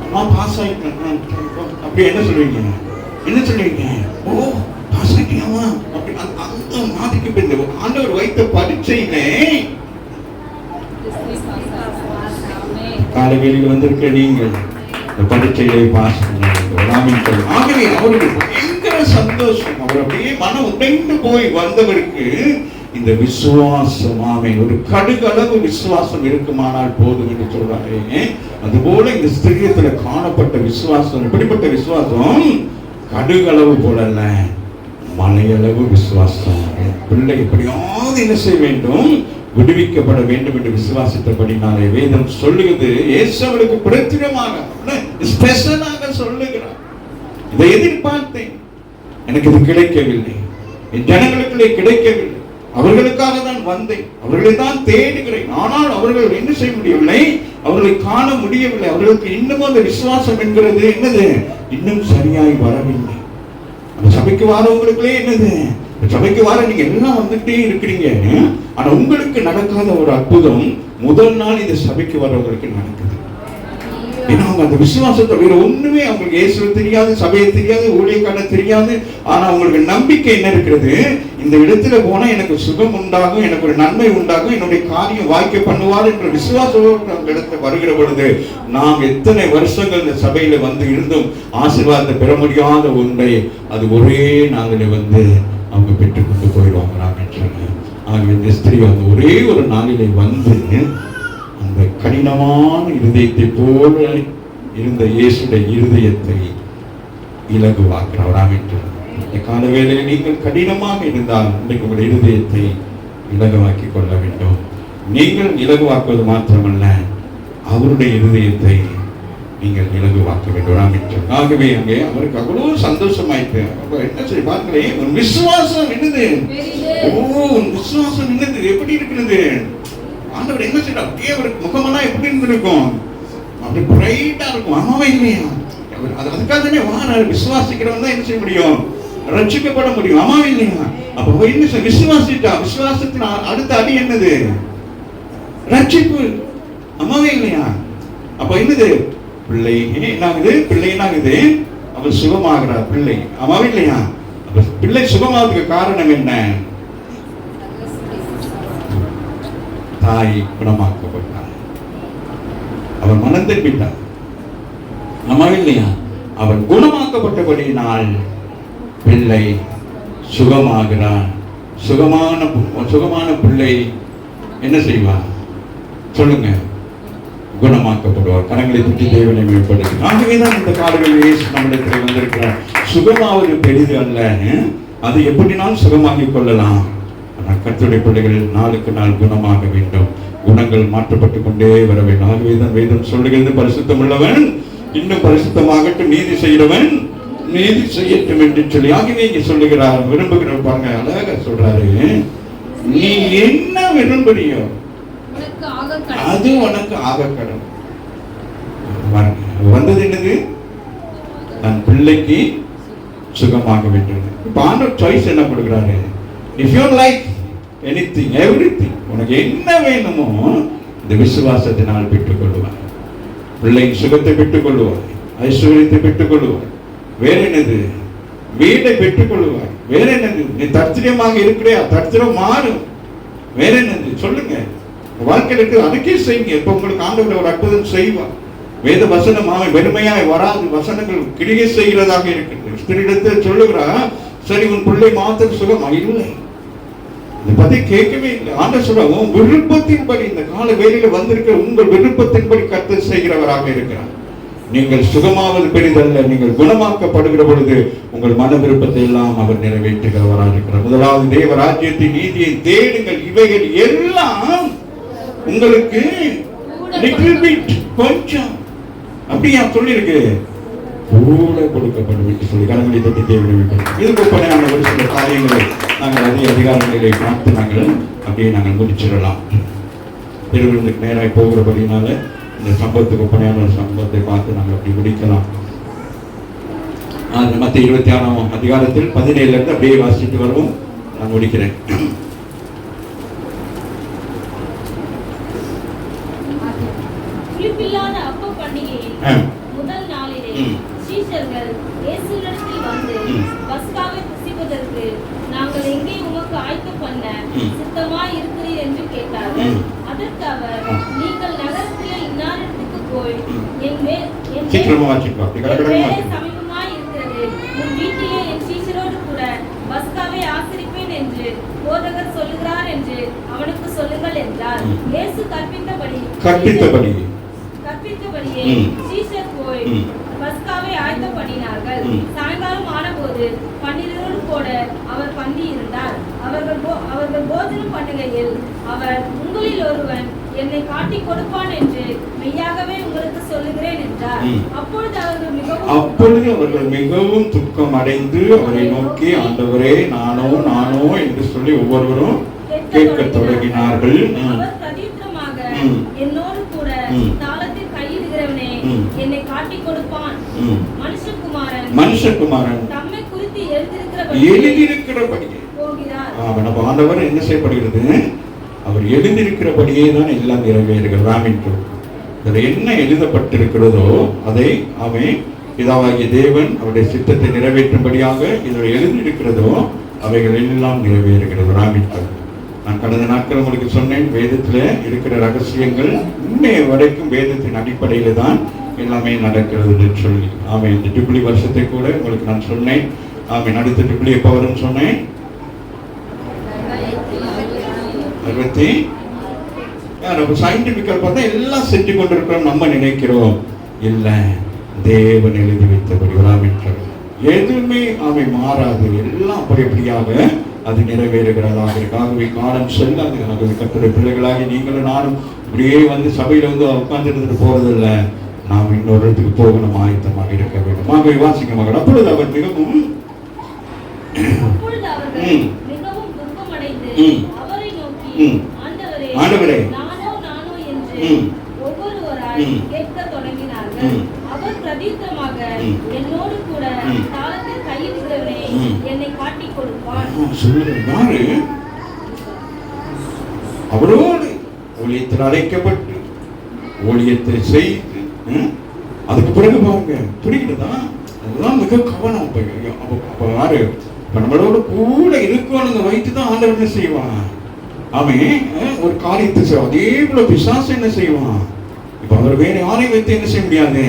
அம்மா பாஸ் ஆயிட்டேன் அப்படி என்ன சொல்லுவீங்க? ஓ பாஸ் ஆயிட்டியாமா அப்படி அந்த மாதிரிக்கு இந்த ஆண்டவர் வைத்த பரீட்சையிலே காலவேளையில் வந்திருக்க நீங்கள் பரீட்சையை பாஸ் பண்ணீங்க. ஆகவே அவருக்கு பயங்கர சந்தோஷம். அவர் அப்படியே மனம் உடைந்து போய் வந்தவருக்கு இந்த விசுவாசம், ஒரு கடுகளவு விசுவாசம் இருக்குமானால் போதும் என்று சொல்றாரு. அதுபோல இந்த ஸ்திரீயத்துல காணப்பட்ட விசுவாசம் எப்படிப்பட்ட விசுவாசம்? கடுகளவு போல அல்ல, மலையளவு விசுவாசம். பிள்ளை எப்படியாவது என்ன செய்ய வேண்டும், விடுவிக்கப்பட வேண்டும் என்று விசுவாசித்தபடினாலே வேதம் சொல்லுகிறது. இயேசு அவளுக்கு பிரத்யேகமாக ஸ்பெஷலாக சொல்லுகிறார். இதை எதிர்பார்த்தேன், எனக்கு இது கிடைக்கவில்லை, என் ஜனங்களுக்குள்ளே கிடைக்கவில்லை, அவர்களுக்காக தான் வந்தேன், அவர்களை தான் தேடுகிறேன். ஆனால் அவர்கள் என்ன செய்ய முடியவில்லை, அவர்களை காண முடியவில்லை. அவர்களுக்கு இன்னமும் அந்த விசுவாசம் என்கிறது என்னது, இன்னும் சரியாய் வரவில்லை. அந்த சபைக்கு வாரவங்களுக்குள்ளே என்னது, சபைக்கு வார நீங்க எல்லாம் வந்துட்டே இருக்கிறீங்க, ஆனா உங்களுக்கு நடக்காத ஒரு அற்புதம் முதல் நாள் இந்த சபைக்கு வரவங்களுக்கு நடக்குது. ஏன்னா அவங்க அந்த விசுவாசத்தை வேற ஒண்ணுமே, அவங்களுக்கு இயேசுவை தெரியாது, சபையை தெரியாது, ஊழியக்காரனை தெரியாது. ஆனா அவங்களுக்கு நம்பிக்கை என்ன இருக்கிறது, இந்த இடத்துல போனா எனக்கு சுகம் உண்டாகும், எனக்கு ஒரு நன்மை உண்டாகும், என்னுடைய காரியம் வாய்க்க பண்ணுவார் என்ற விசுவாசத்தோடு அந்த இடத்துல வருகிற பொழுது, நாம் எத்தனை வருஷங்கள் இந்த சபையில வந்து இருந்தும் ஆசீர்வாதத்தை பெற முடியாத ஒன்றை அது ஒரே நாளில வந்து அவங்க பெற்றுக்கொண்டு போயிடுவாங்க. ஆகிய இந்த ஸ்திரீ வந்து ஒரே ஒரு நாளிலே வந்து அந்த கடினமான இருதயத்தை போல இருந்த இயேசுடைய இருதயத்தை இலகுவாக்குறார். இந்த கால வேளையில் நீங்கள் கடினமாக இருந்தால் இன்றைக்கு உங்களுடைய இருதயத்தை இலகுவாக்கி கொள்ள வேண்டும். நீங்கள் இலகுவாக்குவது மாத்திரமல்ல, அவருடைய இருதயத்தை நீங்கள் இலகுவாக்க வேண்டும். ஆகவே அங்கே அவருக்கு அவ்வளவு சந்தோஷமாயிட்டு என்ன சொல்லி பார்க்கிறேன், உன் விசுவாசம் என்னது, உன் விசுவாசம் என்னது, எப்படி இருக்கிறது? ஆண்டவர் என்ன செய்யறார், அப்படியே அவருக்கு முகமெல்லாம் எப்படி இருந்திருக்கும், அப்படி பிரைட்டா இருக்கும். ஆமாவே இல்லையா? அதுக்காக தானே வாராரு. விசுவாசிக்கிறவன் தான் என்ன செய்ய முடியும், ரட்சிக்கப்பட முடியும். ஆமாவே இல்லையா? அப்ப என்ன விசுவாசிட்டா, விசுவாசத்தின் அடுத்த அடி என்னது, ரட்சிப்பு. ஆமாவே இல்லையா? அப்ப என்னது, பிள்ளை என்னாகுது, பிள்ளை என்னாகுது, அவர் சுகமாகிறார் பிள்ளை. ஆமாவே இல்லையா? அப்ப பிள்ளை சுகமாகிறதுக்கு காரணம் என்ன? தாய் குணமாக்கப்பட்டார், அவர் மனம் திரும்பிட்டார். ஆமாவே இல்லையா? அவர் குணமாக்கப்பட்டபடியினால் பிள்ளை சுகமாகிறார். சுகமான பிள்ளை என்ன செய்வார் சொல்லுங்க, குணமாக்கப்படுவார். கரங்களை தட்டி தேவனை மேம்படுத்தி. ஆகவேதான் இந்த காலங்களில் இயேசு நம்மிடத்தில் வந்திருக்கிறார். சுகமாவது பெரிது அல்ல, அது எப்படினாலும் சுகமாக்கிக் கொள்ளலாம். ஆனால் கர்த்தருடைய பிள்ளைகள் நாளுக்கு நாள் குணமாக வேண்டும், குணங்கள் மாற்றப்பட்டு கொண்டே வர வேண்டும். ஆகவேதான் வேதம் சொல்லுகிறது, பரிசுத்தம் உள்ளவன் இன்னும் பரிசுத்தமாகட்டும், நீதி செய்கிறவன் நீதி செய்யட்டும் என்று சொல்லி ஆகவே இங்க சொல்லுகிறார். விரும்புகிற பாருங்க, அழகா சொல்றாரு, நீ என்ன விரும்புறியோ அது உனக்கு ஆக கடன். வந்தது என்னது? தன் பிள்ளைக்கு சுகமாக வேண்டும். இப்ப ஆண்டவர் சாய்ஸ் என்ன கொடுக்கிறாரு? If you like anything everything, உனக்கு என்ன வேணுமோ இந்த விசுவாசத்தினால் பெற்றுக் கொள்வார். பிள்ளையின் சுகத்தை பெற்றுக் கொள்வார், ஐஸ்வர்யத்தை பெற்றுக் கொள்வார். வேற என்னது? வீட்டை பெற்றுக் கொள்வார். வேற என்னது? நீ தரித்திரமாக இருக்கிறியா, தரித்திரம் மாறும். வேற என்னது சொல்லுங்க? வாழ்க்கையில் இருக்கு, அதுக்கே செய்யுங்க. இப்ப உங்களுக்கு ஆண்டவர் ஒரு அற்புதம் செய்வார். வேத வசனம் வெறுமையாய் வராது, வசனங்கள் கிரியை செய்கிறதாக இருக்கிறது. ஸ்திரீடத்தில் சொல்லுகிறா, சரி உன் பிள்ளை மாத்திரம் சுகம் இல்லை, இதை பத்தி கேட்கவே இல்லை. ஆண்டவர் சொல்ற, உன் விருப்பத்தின்படி இந்த கால வேலையில வந்திருக்கிற உங்கள் விருப்பத்தின்படி கர்த்தர் செய்கிறவராக இருக்கிறார். நீங்கள் சுகமாவது பெரிதல்ல, நீங்கள் குணமாக்கப்படுகிற பொழுது உங்கள் மன விருப்பத்தை எல்லாம் அவர் நிறைவேற்றுகிறவராக இருக்கிறார். முதலாவது தேவ ராஜ்யத்தின் நீதியை தேடுங்கள், இவைகள் எல்லாம் உங்களுக்கு கொஞ்சம் அப்படியா சொல்லியிருக்கு, கூட கொடுக்கப்படும் சொல்லி கரங்களை தட்டி தேவையான இதுக்கு ஒப்பனையான ஒரு சில காரியங்களை நாங்கள் அதிகாரங்களிலே பார்த்து நாங்கள் அப்படியே நாங்கள் முடிச்சிடலாம். திருவிழந்துக்கு நேராக போகிறபடினால இந்த சம்பவத்துக்கு ஒப்பனையான ஒரு சம்பவத்தை பார்த்து நாங்கள் அப்படி முடிக்கலாம். மத்திய 26ஆம் அதிகாரத்தில் 17 இருந்து அப்படியே வாசிட்டு வருவோம். நான் முடிக்கிறேன். முதல் நாளிலே சீஷர்கள் இயேசுவினிடத்தில் வந்து, பஸ்காவை புசிப்பதற்கு நாங்கள் எங்கே உமக்கு ஆயத்தம் பண்ண சித்தமாய் இருக்கிறீர் என்று கேட்டார்கள். அதற்கு அவர், நீங்கள் நகரத்திலே இன்னாரிடத்துக்கு போய் என் வேலை சமீபமாய் இருக்கிறது, உன் வீட்டிலே என் சீஷரோடு கூட பஸ்காவை ஆசரிப்பேன் என்று போதகர் சொல்லுகிறார் என்று அவனுக்கு சொல்லுங்கள் என்றார். இயேசு கற்பித்தபடியே சீஷர் போய் பஸ்காவை ஆயத்தம் பண்ணினார்கள். சாயங்காலம் ஆனபோது 12 கூட அவர் பந்தி இருந்தார். அவர்கள் போஜனம் பண்ணுகையில் அவர், உங்களில் ஒருவன் என்னை காட்டி கொடுப்பான் என்று மெய்யாகவே உங்களுக்கு சொல்லுகிறேன் என்றார். அப்பொழுது அவர்கள் மிகவும் துக்கம் அடைந்து அவரை நோக்கி, ஆண்டவரே, நானோ நானோ என்று சொல்லி ஒவ்வொருவரும் கேட்க தொடங்கினார்கள். அவர் பிரதியுத்தரமாக, என்னோடு கூட தாளத்தில் கையிடுகிறவனே என்னை காட்டி கொடுப்பான். மனுஷகுமாரன் தம்மை குறித்து எழுதியிருக்கிறபடியே போகிறார். ஆண்டவர் என்ன செய்யப்படுகிறது? அவர் எழுதியிருக்கிறபடியே தான் எல்லாம் நிறைவேறுகிறது. இதில் என்ன எழுதப்பட்டிருக்கிறதோ அதை அவன் பிதாவாகிய தேவன் அவருடைய சித்தத்தை நிறைவேற்றும்படியாக இதில் எழுதியிருக்கிறதோ அவைகள் எல்லாம் நிறைவேறுகிறது. ராமிட்டோம். நான் கடந்த நாட்கள் உங்களுக்கு சொன்னேன், வேதத்தில் இருக்கிற ரகசியங்கள் இன்னைய வரைக்கும் வேதத்தின் அடிப்படையில் தான் எல்லாமே நடக்கிறது சொல்லி. ஆமாம், இந்த ஜூபிலி வருஷத்தை கூட உங்களுக்கு நான் சொன்னேன். ஆமாம், அடுத்த ஜூபிலி எப்போ வரும்னு சொன்னேன்? 60. சயின்டிபிக்கல் பார்த்தா எல்லாம் செஞ்சு கொண்டிருக்கிறோம் நம்ம நினைக்கிறோம். இல்லை, தேவன் எழுதி வைத்தபடி விழாவிட்டார். எதுவுமே அவை மாறாது, எல்லாம் அப்படியாக அது நிறைவேறுகிறதாக இருக்காகவே காலம் செல்லாது. கர்த்தருடைய பிள்ளைகளாகி நீங்களும் நானும் இப்படியே வந்து சபையில வந்து உட்கார்ந்து இருந்துட்டு போறதில்ல, நாம் இன்னொரு இடத்துக்கு போகணும், ஆயத்தமாக இருக்க வேண்டும். ஆகவே வாசிக்க மகள். அப்பொழுது அவர் மிகவும் ஆண்டவரே கேட்க தொடங்கினார்கள். அவர் பிரதியுத்தரமாக, என்னோடு கூட தாளத்தில் கையிடுகிறவனே என்னை காட்டி கொடுப்பான். அவரோடு ஊழியத்தில் அழைக்கப்பட்டு ஊழியத்தை செய்து அதுக்கு பிறகு பாருங்க, புரியுதுதா? அதுதான் மிக கவனம். அப்ப யாரு இப்ப நம்மளோட கூட இருக்கணும் வைத்து தான் ஆண்டவர் என்ன செய்வான்? அவன் ஒரு காரியத்தை செய்வான். அதே போல பிசாசு என்ன செய்வான்? இப்ப அவர் வேற யாரையும் வைத்து என்ன செய்ய முடியாது.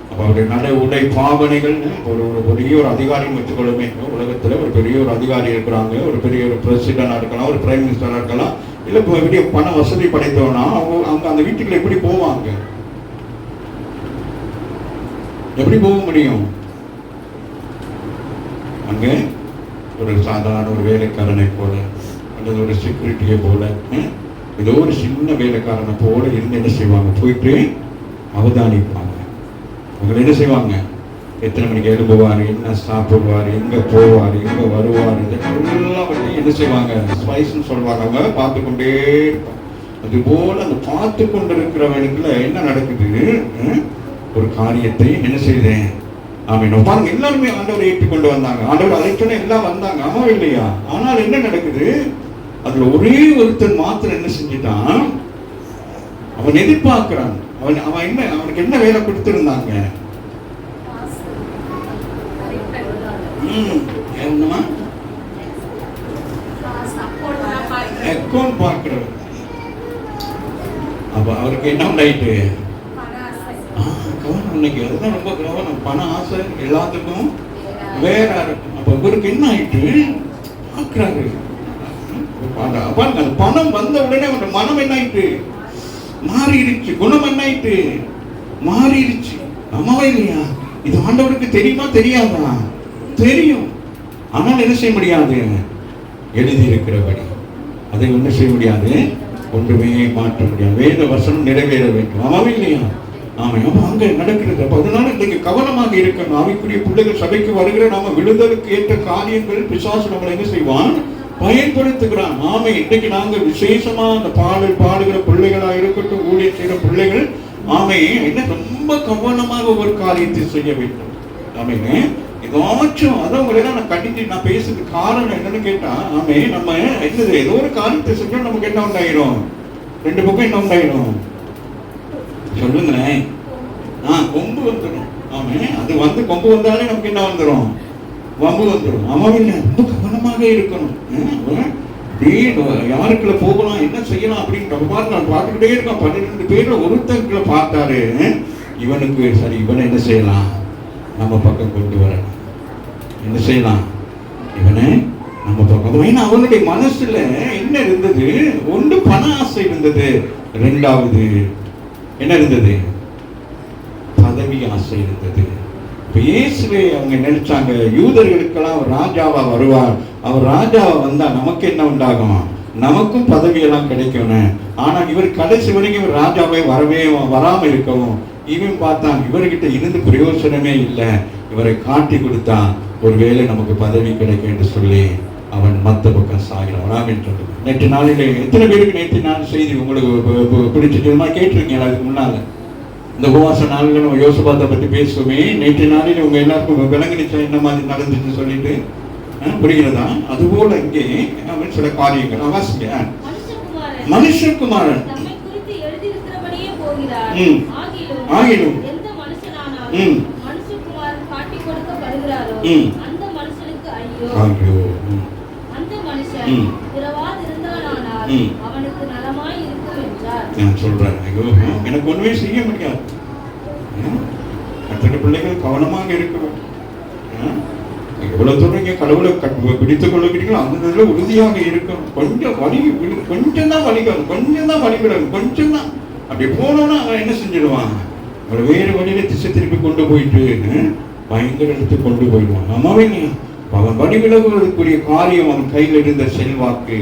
அப்ப அவருடைய நடை உடை பாவனைகள் ஒரு பெரிய ஒரு அதிகாரியும் வச்சுக்கொள்ளுமே. உலகத்துல ஒரு பெரிய ஒரு அதிகாரி இருக்கிறாங்க, ஒரு பெரிய ஒரு பிரசிடண்டா இருக்கலாம், ஒரு பிரைம் மினிஸ்டரா இருக்கலாம், இல்ல பெரிய பண வசதி படைத்தவனா அவங்க அந்த வீட்டுக்குள்ள எப்படி போவாங்க? எப்படி போக முடியும்? அங்க ஒரு சாதாரண ஒரு வேலைக்காரனை போல அல்லது ஒரு செக்யூரிட்டியை போல ஏதோ ஒரு சின்ன வேலைக்காரனை போல இருந்து என்ன செய்வாங்க? போயிட்டு அவதானிப்பாங்க. அவங்க என்ன செய்வாங்க? எத்தனை மணிக்கு எழுப்புவார், என்ன சாப்பிடுவார், எங்க போவார், எங்க வருவார், எல்லாவற்றையும் என்ன செய்வாங்க, ஸ்பைஸ்ன்னு சொல்லுவாங்க. அவங்க பார்த்து கொண்டே இருப்பாங்க. அதுபோல அந்த பார்த்து கொண்டிருக்கிறவனுக்குள்ள என்ன நடக்குது, ஒரு காரியத்தை என்ன செய்தேன். ஆமாம், பாருங்க, எல்லாருமே ஆண்டவரை ஏற்றுக்கொண்டு வந்தாங்க. ஆண்டவர் அழைச்சோன்னே எல்லாம் வந்தாங்க, ஆமா இல்லையா? ஆனால் என்ன நடக்குது, அதுல ஒரே ஒருத்தன் மாத்திரம் என்ன செஞ்சுட்டான், அவன் எதிர்பார்க்கிறான். அவன் என்ன, அவனுக்கு என்ன வேலை கொடுத்திருந்தாங்க, அக்கௌண்ட் பார்க்கிறவன். அப்ப அவருக்கு என்ன உண்டாயிட்டு, கவனம். இன்னைக்கு அதுதான் ரொம்ப கவனம். பண ஆசை எல்லாத்துக்கும் வேற இருக்கும். அப்ப இவருக்கு என்ன ஆயிட்டு பார்க்கிறாரு. பாருங்க, பணம் வந்த உடனே அவன் மனம் என்ன ஆயிட்டு மாறிடுச்சு, குணம் என்ன ஆயிட்டு மாறிடுச்சு. அம்மாவா இல்லையா? இது ஆண்டவருக்கு தெரியுமா தெரியாதா? தெரியும். ஆனால் என்ன செய்ய முடியாது, எழுதி இருக்கிறபடி அதை ஒன்றும் செய்ய முடியாது, ஒன்றுமே மாற்ற முடியாது. வேத வசனம் நிறைவேற வேண்டும். அம்மாவா இல்லையா? ஆமா, அப்ப அங்க நடக்கிறது. அப்ப அதனால இன்னைக்கு கவனமாக இருக்கணும். ஆவிக்குரிய பிள்ளைகள் சபைக்கு வருகிற நாம விடுதலுக்கு ஏற்ற காரியங்கள் பிசாசு நம்மளை என்ன செய்வான், பயன்படுத்துகிறான். ஆமை, இன்னைக்கு நாங்க விசேஷமா அந்த பாடுகிற பிள்ளைகளா இருக்கட்டும், ஊழியர் செய்கிற பிள்ளைகள், ஆமை, என்ன ரொம்ப கவனமாக ஒரு காரியத்தை செய்ய வேண்டும். ஆமைங்க, ஏதாச்சும் அதான் உங்களை நான் கண்டித்து நான் பேசுறதுக்கு காரணம் என்னன்னு கேட்டா, ஆமே, நம்ம என்னது ஏதோ ஒரு காரியத்தை செஞ்சா நமக்கு என்ன உண்டாயிரும், ரெண்டு பக்கம் என்ன உண்டாயிரும் சொல்லுங்களேன். கொம்பு வந்துடும். ஆமே, அது வந்து கொம்பு வந்தாலே நமக்கு என்ன வந்துடும், வம்பு வந்துடும். ஆமாவில்லை, ரொம்ப கவனமாக இருக்கணும். யாருக்குள்ள போகலாம், என்ன செய்யலாம் அப்படின்னு நான் பார்த்துக்கிட்டே இருக்கேன். 12 பேர்ல ஒருத்தருக்குள்ள பார்த்தாரு, இவனுக்கு சரி, இவனை என்ன செய்யலாம், நம்ம பக்கம் கொண்டு வரணும். என்ன செய்யலாம், இவனை நம்ம பக்கம். ஏன்னா அவனுடைய மனசுல என்ன இருந்தது, ஒன்று பண ஆசை இருந்தது, ரெண்டாவது என்ன இருந்தது, பதவி ஆசை இருந்தது. இயேசுவை அவங்க நினைச்சாங்க, யூதர்களுக்கெல்லாம் அவர் ராஜாவா வருவார், அவர் ராஜாவா வந்தா நமக்கு என்ன உண்டாகும், நமக்கும் பதவியெல்லாம் கிடைக்கணும். ஆனா இவர் கடைசி வரைக்கும் இவர் ராஜாவே வராம இருக்கவும், இவன் பார்த்தான் இவர்கிட்ட இருந்து பிரயோசனமே இல்லை, இவரை காட்டி கொடுத்தா ஒருவேளை நமக்கு பதவி கிடைக்கும் என்று சொல்லி அவன் மத்த பக்கம் சாகிறான் என்று. நேற்று நாளிலே எத்தனை பேருக்கு நேற்று நாள் செய்தி உங்களுக்கு பிடிச்சிட்டு கேட்டிருக்கீங்களா? அதுக்கு முன்னால இந்த உபவாச நாளில் நம்ம யோசபாத்தை பற்றி பேசுவோமே, நேற்று நாளில் உங்க எல்லாருக்கும் விளங்குனிச்சா என்ன மாதிரி நடந்துச்சு சொல்லிட்டு புரிகிறதா? அதுபோல இங்கே அவன் சில காரியங்கள் அவசிய மனுஷகுமாரன் ஆகிலும் நான் சொல்றேன், எனக்கு ஒண்ணுமே செய்ய முடியாது. மற்ற பிள்ளைகள் கவனமாக இருக்க வேண்டும். எவ்வளவு தூரம் இங்க கடவுளை பிடித்துக் கொள்ளுகிறீங்களோ அந்த நேரத்தில் உறுதியாக இருக்கணும். கொஞ்சம் வலி, கொஞ்சம் தான் வலிக்கணும், கொஞ்சம் தான் வலிவிடணும், கொஞ்சம் தான். அப்படி போனோம்னா அவன் என்ன செஞ்சிடுவான், அவளை வேறு வழியில திசை திருப்பி கொண்டு போயிட்டு பயங்கர இடத்துக்கு கொண்டு போயிடுவான். அம்மாவே அவன் வழிவிலகுவதற்குரிய காரியம் அவன் கையில் இருந்த செல்வாக்கு,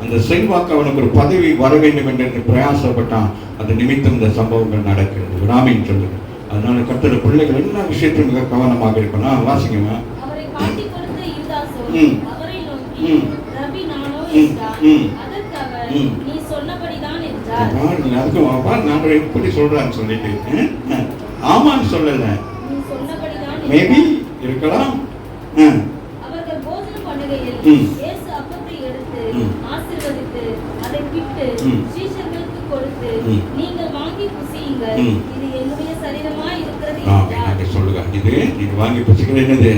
அந்த செல்வாக்கு அவனுக்கு ஒரு பதவி வர வேண்டும் என்று பிரயாசப்பட்டான். அது நிமித்தம் இந்த சம்பவங்கள் நடக்கிறது. ராமின் சொல்லுங்க. அதனால கர்த்தருடைய பிள்ளைகள் எல்லா விஷயத்திலும் மிக கவனமாக இருக்கணும். வாசிங்கம்மா. நான் எப்படி சொல்றான்னு சொல்லிட்டு ஆமான்னு சொல்லல, மேபி இருக்கலாம். சொல்லுங்க, இது நீங்க வாங்கி புசிக்கிறது என்னது,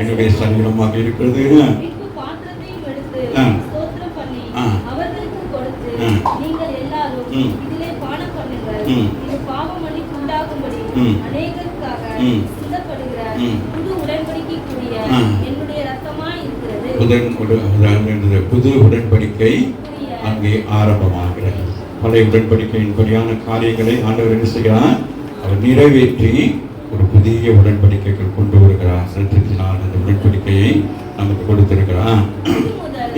என்னுடைய சரீரமாக இருக்கிறது. புது உடன்படிக்கை அங்கே ஆரம்பமாகிறது. பழைய உடன்படிக்கையின்படியான காரியங்களை ஆண்டவர் என்ன செய்கிறார், அவர் நிறைவேற்றி ஒரு புதிய உடன்படிக்கைகள் கொண்டு வருகிறார். சத்தியத்தினால் அந்த உடன்படிக்கையை நமக்கு கொடுத்திருக்கிறார்.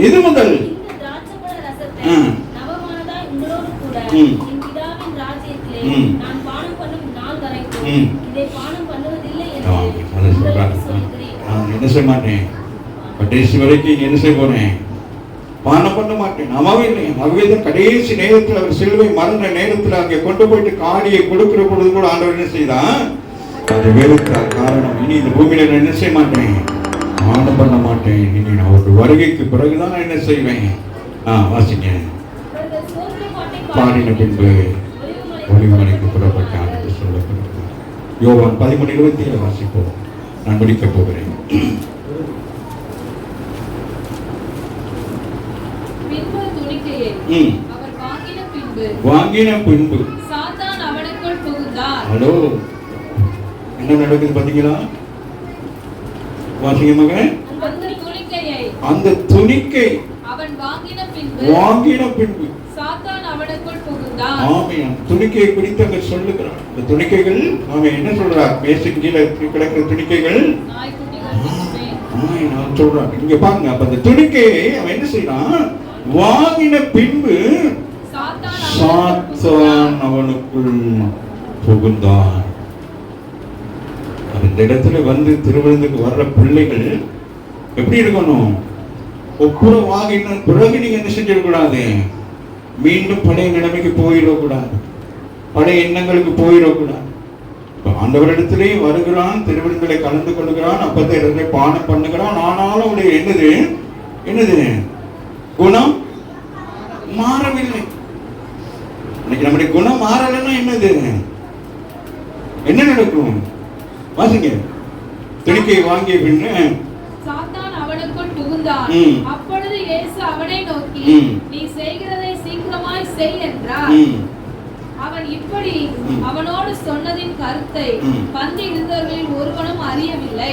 இது முதல் என்ன செய்ய மாட்டேன், கடைசி வரைக்கும் என்ன செய்ய போறேன், பானம் பண்ண மாட்டேன். ஆமாவே இல்லையா? ஆகவே தான் கடைசி நேரத்தில் அவர் சிலுவை மரண நேரத்தில் அங்கே கொண்டு போயிட்டு காடியை கொடுக்கிற பொழுது கூட ஆண்டவர் என்ன செய்தான், அது வெறுத்தார். காரணம், இனி இந்த பூமியில நான் என்ன செய்ய மாட்டேன், பானம் பண்ண மாட்டேன். இனி நான் ஒரு வருகைக்கு பிறகுதான் நான் என்ன செய்வேன். வாசிங்க. பாடின பின்பு ஒளிமலைக்கு புறப்பட்டான் என்று சொல்லப்படுகிறது. யோவான் 13:27 வாசிப்போம். நான் முடிக்கப் போகிறேன். வாங்கின பின்பு சாத்தான் அவனுக்குள் புகுந்தான். ஹலோ, என்ன நடக்குது பாத்தீங்களா? வாசிங்க மகன். அந்த துணிக்கை அவன் வாங்கின பின்பு சாத்தான் அவனுக்குள் புகுந்தான். ஆமென். துணிக்கையை குறித்து அங்க சொல்லுகிறார். இந்த துணிக்கைகள் அவன் என்ன சொல்றார், மேசுக்கு கீழே கிடக்கிற துணிக்கைகள் சொல்றான். இங்க பாருங்க, அப்ப அந்த துணிக்கையை அவன் என்ன செய்யறான், வாங்கின பின்பு சாத்தான் அவனுக்குள் புகுந்தான். அந்த இடத்துல வந்து திருவிழந்துக்கு வர்ற பிள்ளைகள் எப்படி இருக்கணும், ஒப்புற வாங்கின பிறகு நீங்க என்ன செஞ்சிடக்கூடாது, மீண்டும் பழைய நிலைமைக்கு போயிடக்கூடாது, பழைய எண்ணங்களுக்கு போயிடக்கூடாது. ஆண்டவரிடத்திலே வருகிறான், திருவிழங்களை கலந்து கொள்ளுகிறான், அப்பத்தை இடத்துல பானம் பண்ணுகிறான். ஆனாலும் அவருடைய என்னது குணம் மாறவில்லை. இன்னைக்கு நம்முடைய குணம் மாறலைன்னா என்னது, என்ன நடக்கும்? வாசிங்க. துணிக்கை வாங்கிய பின்ன சாத்தான் அவனுக்குள் புகுந்தான். அப்பொழுது இயேசு அவனை நோக்கி, நீ செய்கிறதை சீக்கிரமாய் செய் என்றார். அவன் இப்படி அவனோடு சொன்னதின் கருத்தை பந்தி இருந்தவர்களில் ஒருவனும் அறியவில்லை.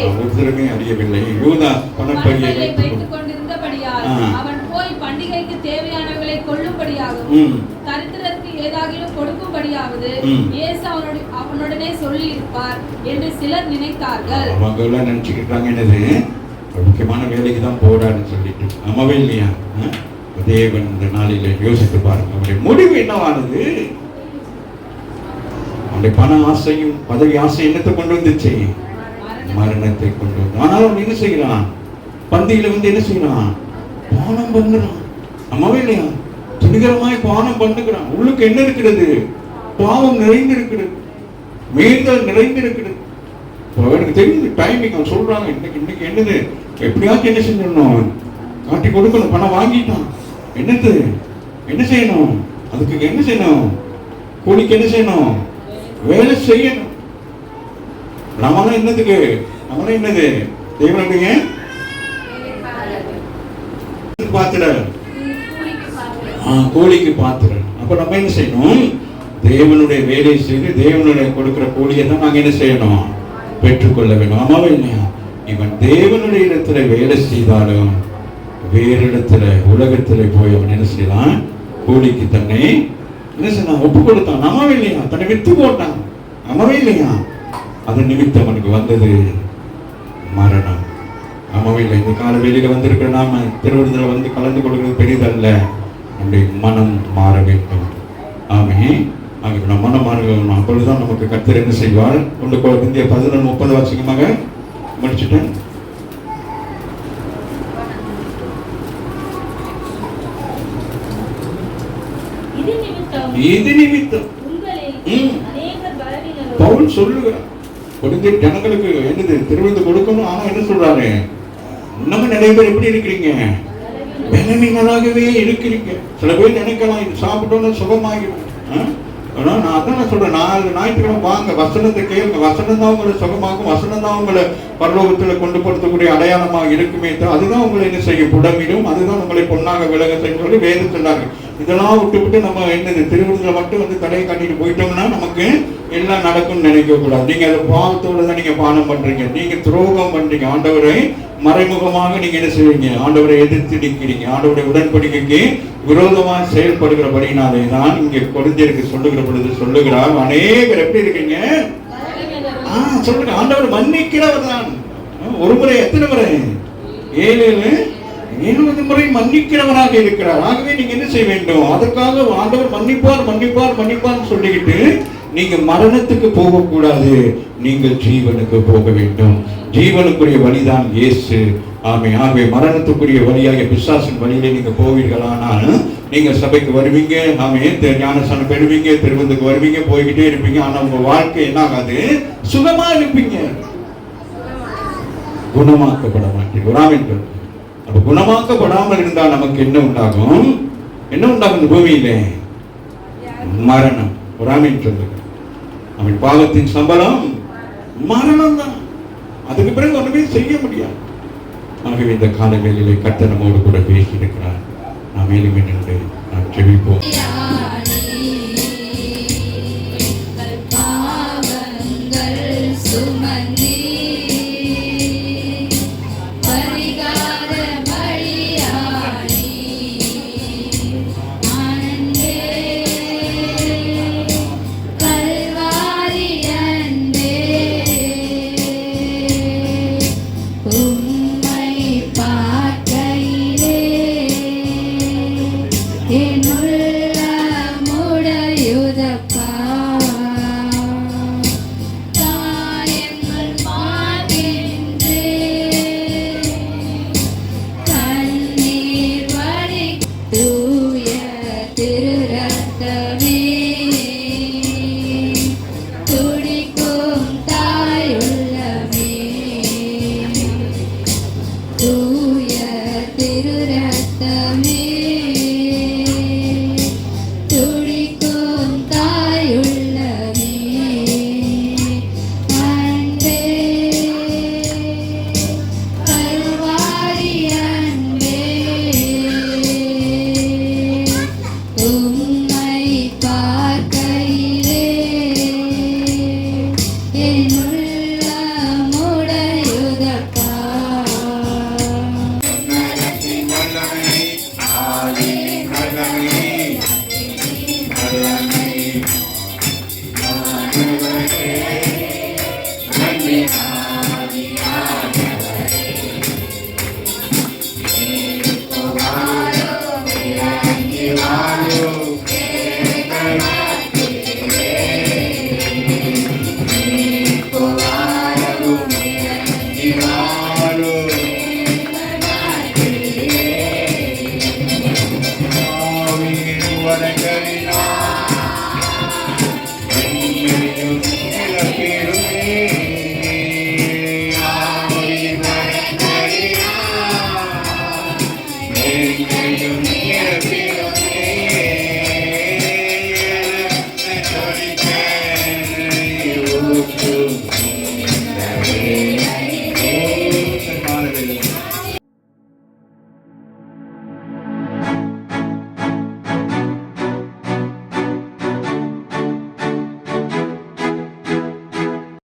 யூதாஸ் பணப்பையை வைத்துக் கொண்டிருந்தபடியால் அவன் போய் பண்டிகைக்கு தேவையானவர்களை கொள்ளும்படியாகவும் தரித்திரருக்கு ஏதாகிலும் கொடுக்கும்படியாவது இயேசு அவனுடனே சொல்லி இருப்பார் என்று சிலர் நினைத்தார்கள். அவங்க எல்லாம் நினைச்சுக்கிட்டாங்க, என்னது முக்கியமான வேலைக்கு தான் போறான்னு சொல்லிட்டு. ஆமாவே இல்லையா? தேவன் இந்த நாளில யோசித்து பாருங்க, அவருடைய முடிவு என்னவானது? அவனுடைய பண ஆசையும் பதவி ஆசை என்னத்தை கொண்டு வந்துச்சு, மரணத்தை கொண்டு வந்து. ஆனால் அவன் என்ன செய்யறான், பந்தியில வந்து என்ன செய்யறான், பானம் பண்ணுறான். ஆமாவே இல்லையா? துணிகரமாய் பானம் பண்ணுகிறான். உள்ளுக்கு என்ன இருக்கிறது, பாவம் நிறைந்திருக்கிறது, மீறுதல் நிறைந்திருக்கிறது. எனக்கு தெரியுது டைமிங். அவன் சொல்றாங்க, இன்னைக்கு என்னது, எப்படியாச்சும் என்ன செஞ்சிடணும், காட்டி கொடுக்கணும். பணம் வாங்கிட்டான், என்னது என்ன செய்யணும், அதுக்கு என்ன செய்யணும், கூலிக்கு என்ன செய்யணும், வேலை செய்யணும். நம்மளாம் என்னதுக்கு, நம்மளாம் என்னது, தேவனுடைய பாத்திரம், கூலிக்கு பாத்திரம். அப்ப நம்ம என்ன செய்யணும், தேவனுடைய வேலையை செய்து தேவனுடைய கொடுக்கிற கூலியை தான் நாங்க என்ன செய்யணும், பெற்றுக்கொள்ள வேண்டும். ஆமாவே இல்லையா? இவன் தேவனுடைய இடத்துல வேலை செய்தாலும் வேறு இடத்துல உலகத்துல போய் அவன் என்ன செய்யலாம், கூலிக்கு தன்னை என்ன செய்யலாம், ஒப்பு கொடுத்தான். ஆமாவே இல்லையா? தன்னை வித்து போட்டான். ஆமாவே இல்லையா? அதன் நிமித்தம் அவனுக்கு வந்தது மரணம். ஆமாவே இல்லை? இந்த கால வெளியில வந்திருக்கிற நாம திருவிழாவில் வந்து கலந்து கொடுக்கிறது பெரிதல்ல, நம்முடைய மனம் மாற வேண்டும். ஆமே. நம்ம மனம் மாறும், அப்பொழுதுதான் நமக்கு கர்த்தர் என்ன செய்வார். கொண்டு இந்திய 11:30 வாசிக்கமாக முடிச்சுட்டேன். இது நிமித்தம் பவுல் சொல்லுகிறார், கொடுத்த ஜனங்களுக்கு என்னது திருவிழந்து கொடுக்கணும். ஆனா என்ன சொல்றாரு, இன்னமும் நிறைய பேர் எப்படி இருக்கிறீங்க, பலவீனராகவே இருக்கிறீங்க. சில பேர் நினைக்கலாம் இது சாப்பிட்டோன்னு சுகமாகிடும். நான் அதான் சொல்றேன், 4 ஞாயிற்றுக்கிழமை வாங்க, வசனத்தை கேளுங்க. வசனம் தான் உங்களை சுகமாகும், வசனம் தான் உங்களை பரலோகத்தில் கொண்டு போறதுக்குரிய அடையாளமாக இருக்குமே. அதுதான் உங்களை என்ன செய்யும், புடமிடும். அதுதான் உங்களை பொன்னாக விலக செய்யும் சொல்லி வேதம் சொன்னாங்க. இதெல்லாம் விட்டு நம்ம என்னது திருவிழா மட்டும் வந்து தடையை காட்டிட்டு போயிட்டோம்னா நமக்கு எல்லாம் நடக்கும்னு நினைக்க கூடாது. நீங்க அதை பாவத்தோடு தான் நீங்க பானம் பண்றீங்க, நீங்க துரோகம் பண்றீங்க. ஆண்டவரை மறைமுகமாக நீங்க என்ன செய்வீங்க, ஆண்டவரை எதிர்த்து நிற்கிறீங்க. ஆண்டவருடைய உடன்படிக்கைக்கு விரோதமாக செயல்படுகிறபடினாலே தான் இங்கே கொரிந்தியருக்கு சொல்லுகிற பொழுது சொல்லுகிறார், அநேகர் எப்படி இருக்கீங்க சொல்லுங்க, ஆண்டவர் மன்னிக்கிறவர் தான். ஒரு முறை எத்தனை முறை, 7 முறை மன்னிக்கிறவராக இருக்கிறார். ஆகவே நீங்க என்ன செய்ய வேண்டும், அதற்காக ஆண்டவர் மன்னிப்பார் மன்னிப்பார் மன்னிப்பார் சொல்லிக்கிட்டு நீங்க மரணத்துக்கு போகக்கூடாது, நீங்கள் ஜீவனுக்கு போக வேண்டும். ஜீவனுக்குரிய வழிதான் இயேசு. ஆமென். ஆகவே மரணத்துக்குரிய வழியாக பிசாசின் வழியிலே நீங்க போவீர்களானால் நீங்க சபைக்கு வருவீங்க, ஆமென், ஞானஸ்நானம் பெறுவீங்க, திருவந்துக்கு வருவீங்க, போய்கிட்டே இருப்பீங்க. ஆனா உங்க வாழ்க்கை என்ன ஆகாது? சுகமா இருப்பீங்க, குணமாக்கப்பட மாட்டீங்க. ஆமென். அப்ப குணமாக்கப்படாமல் இருந்தால் நமக்கு என்ன உண்டாகும்? என்ன உண்டாகும்? இந்த பூமியிலே மரணம். ஆமென் சொல்லுங்க. அவன் பாவத்தின் சம்பளம் மரணம் தான். அதுக்கு பிறகு ஒண்ணுமே செய்ய முடியாது. ஆகவே இந்த கால வேளையிலே கர்த்தர் நம்மோடு கூட பேசி இருக்கிறார். நாம் மேலும் நாம் ஜெபிப்போம்.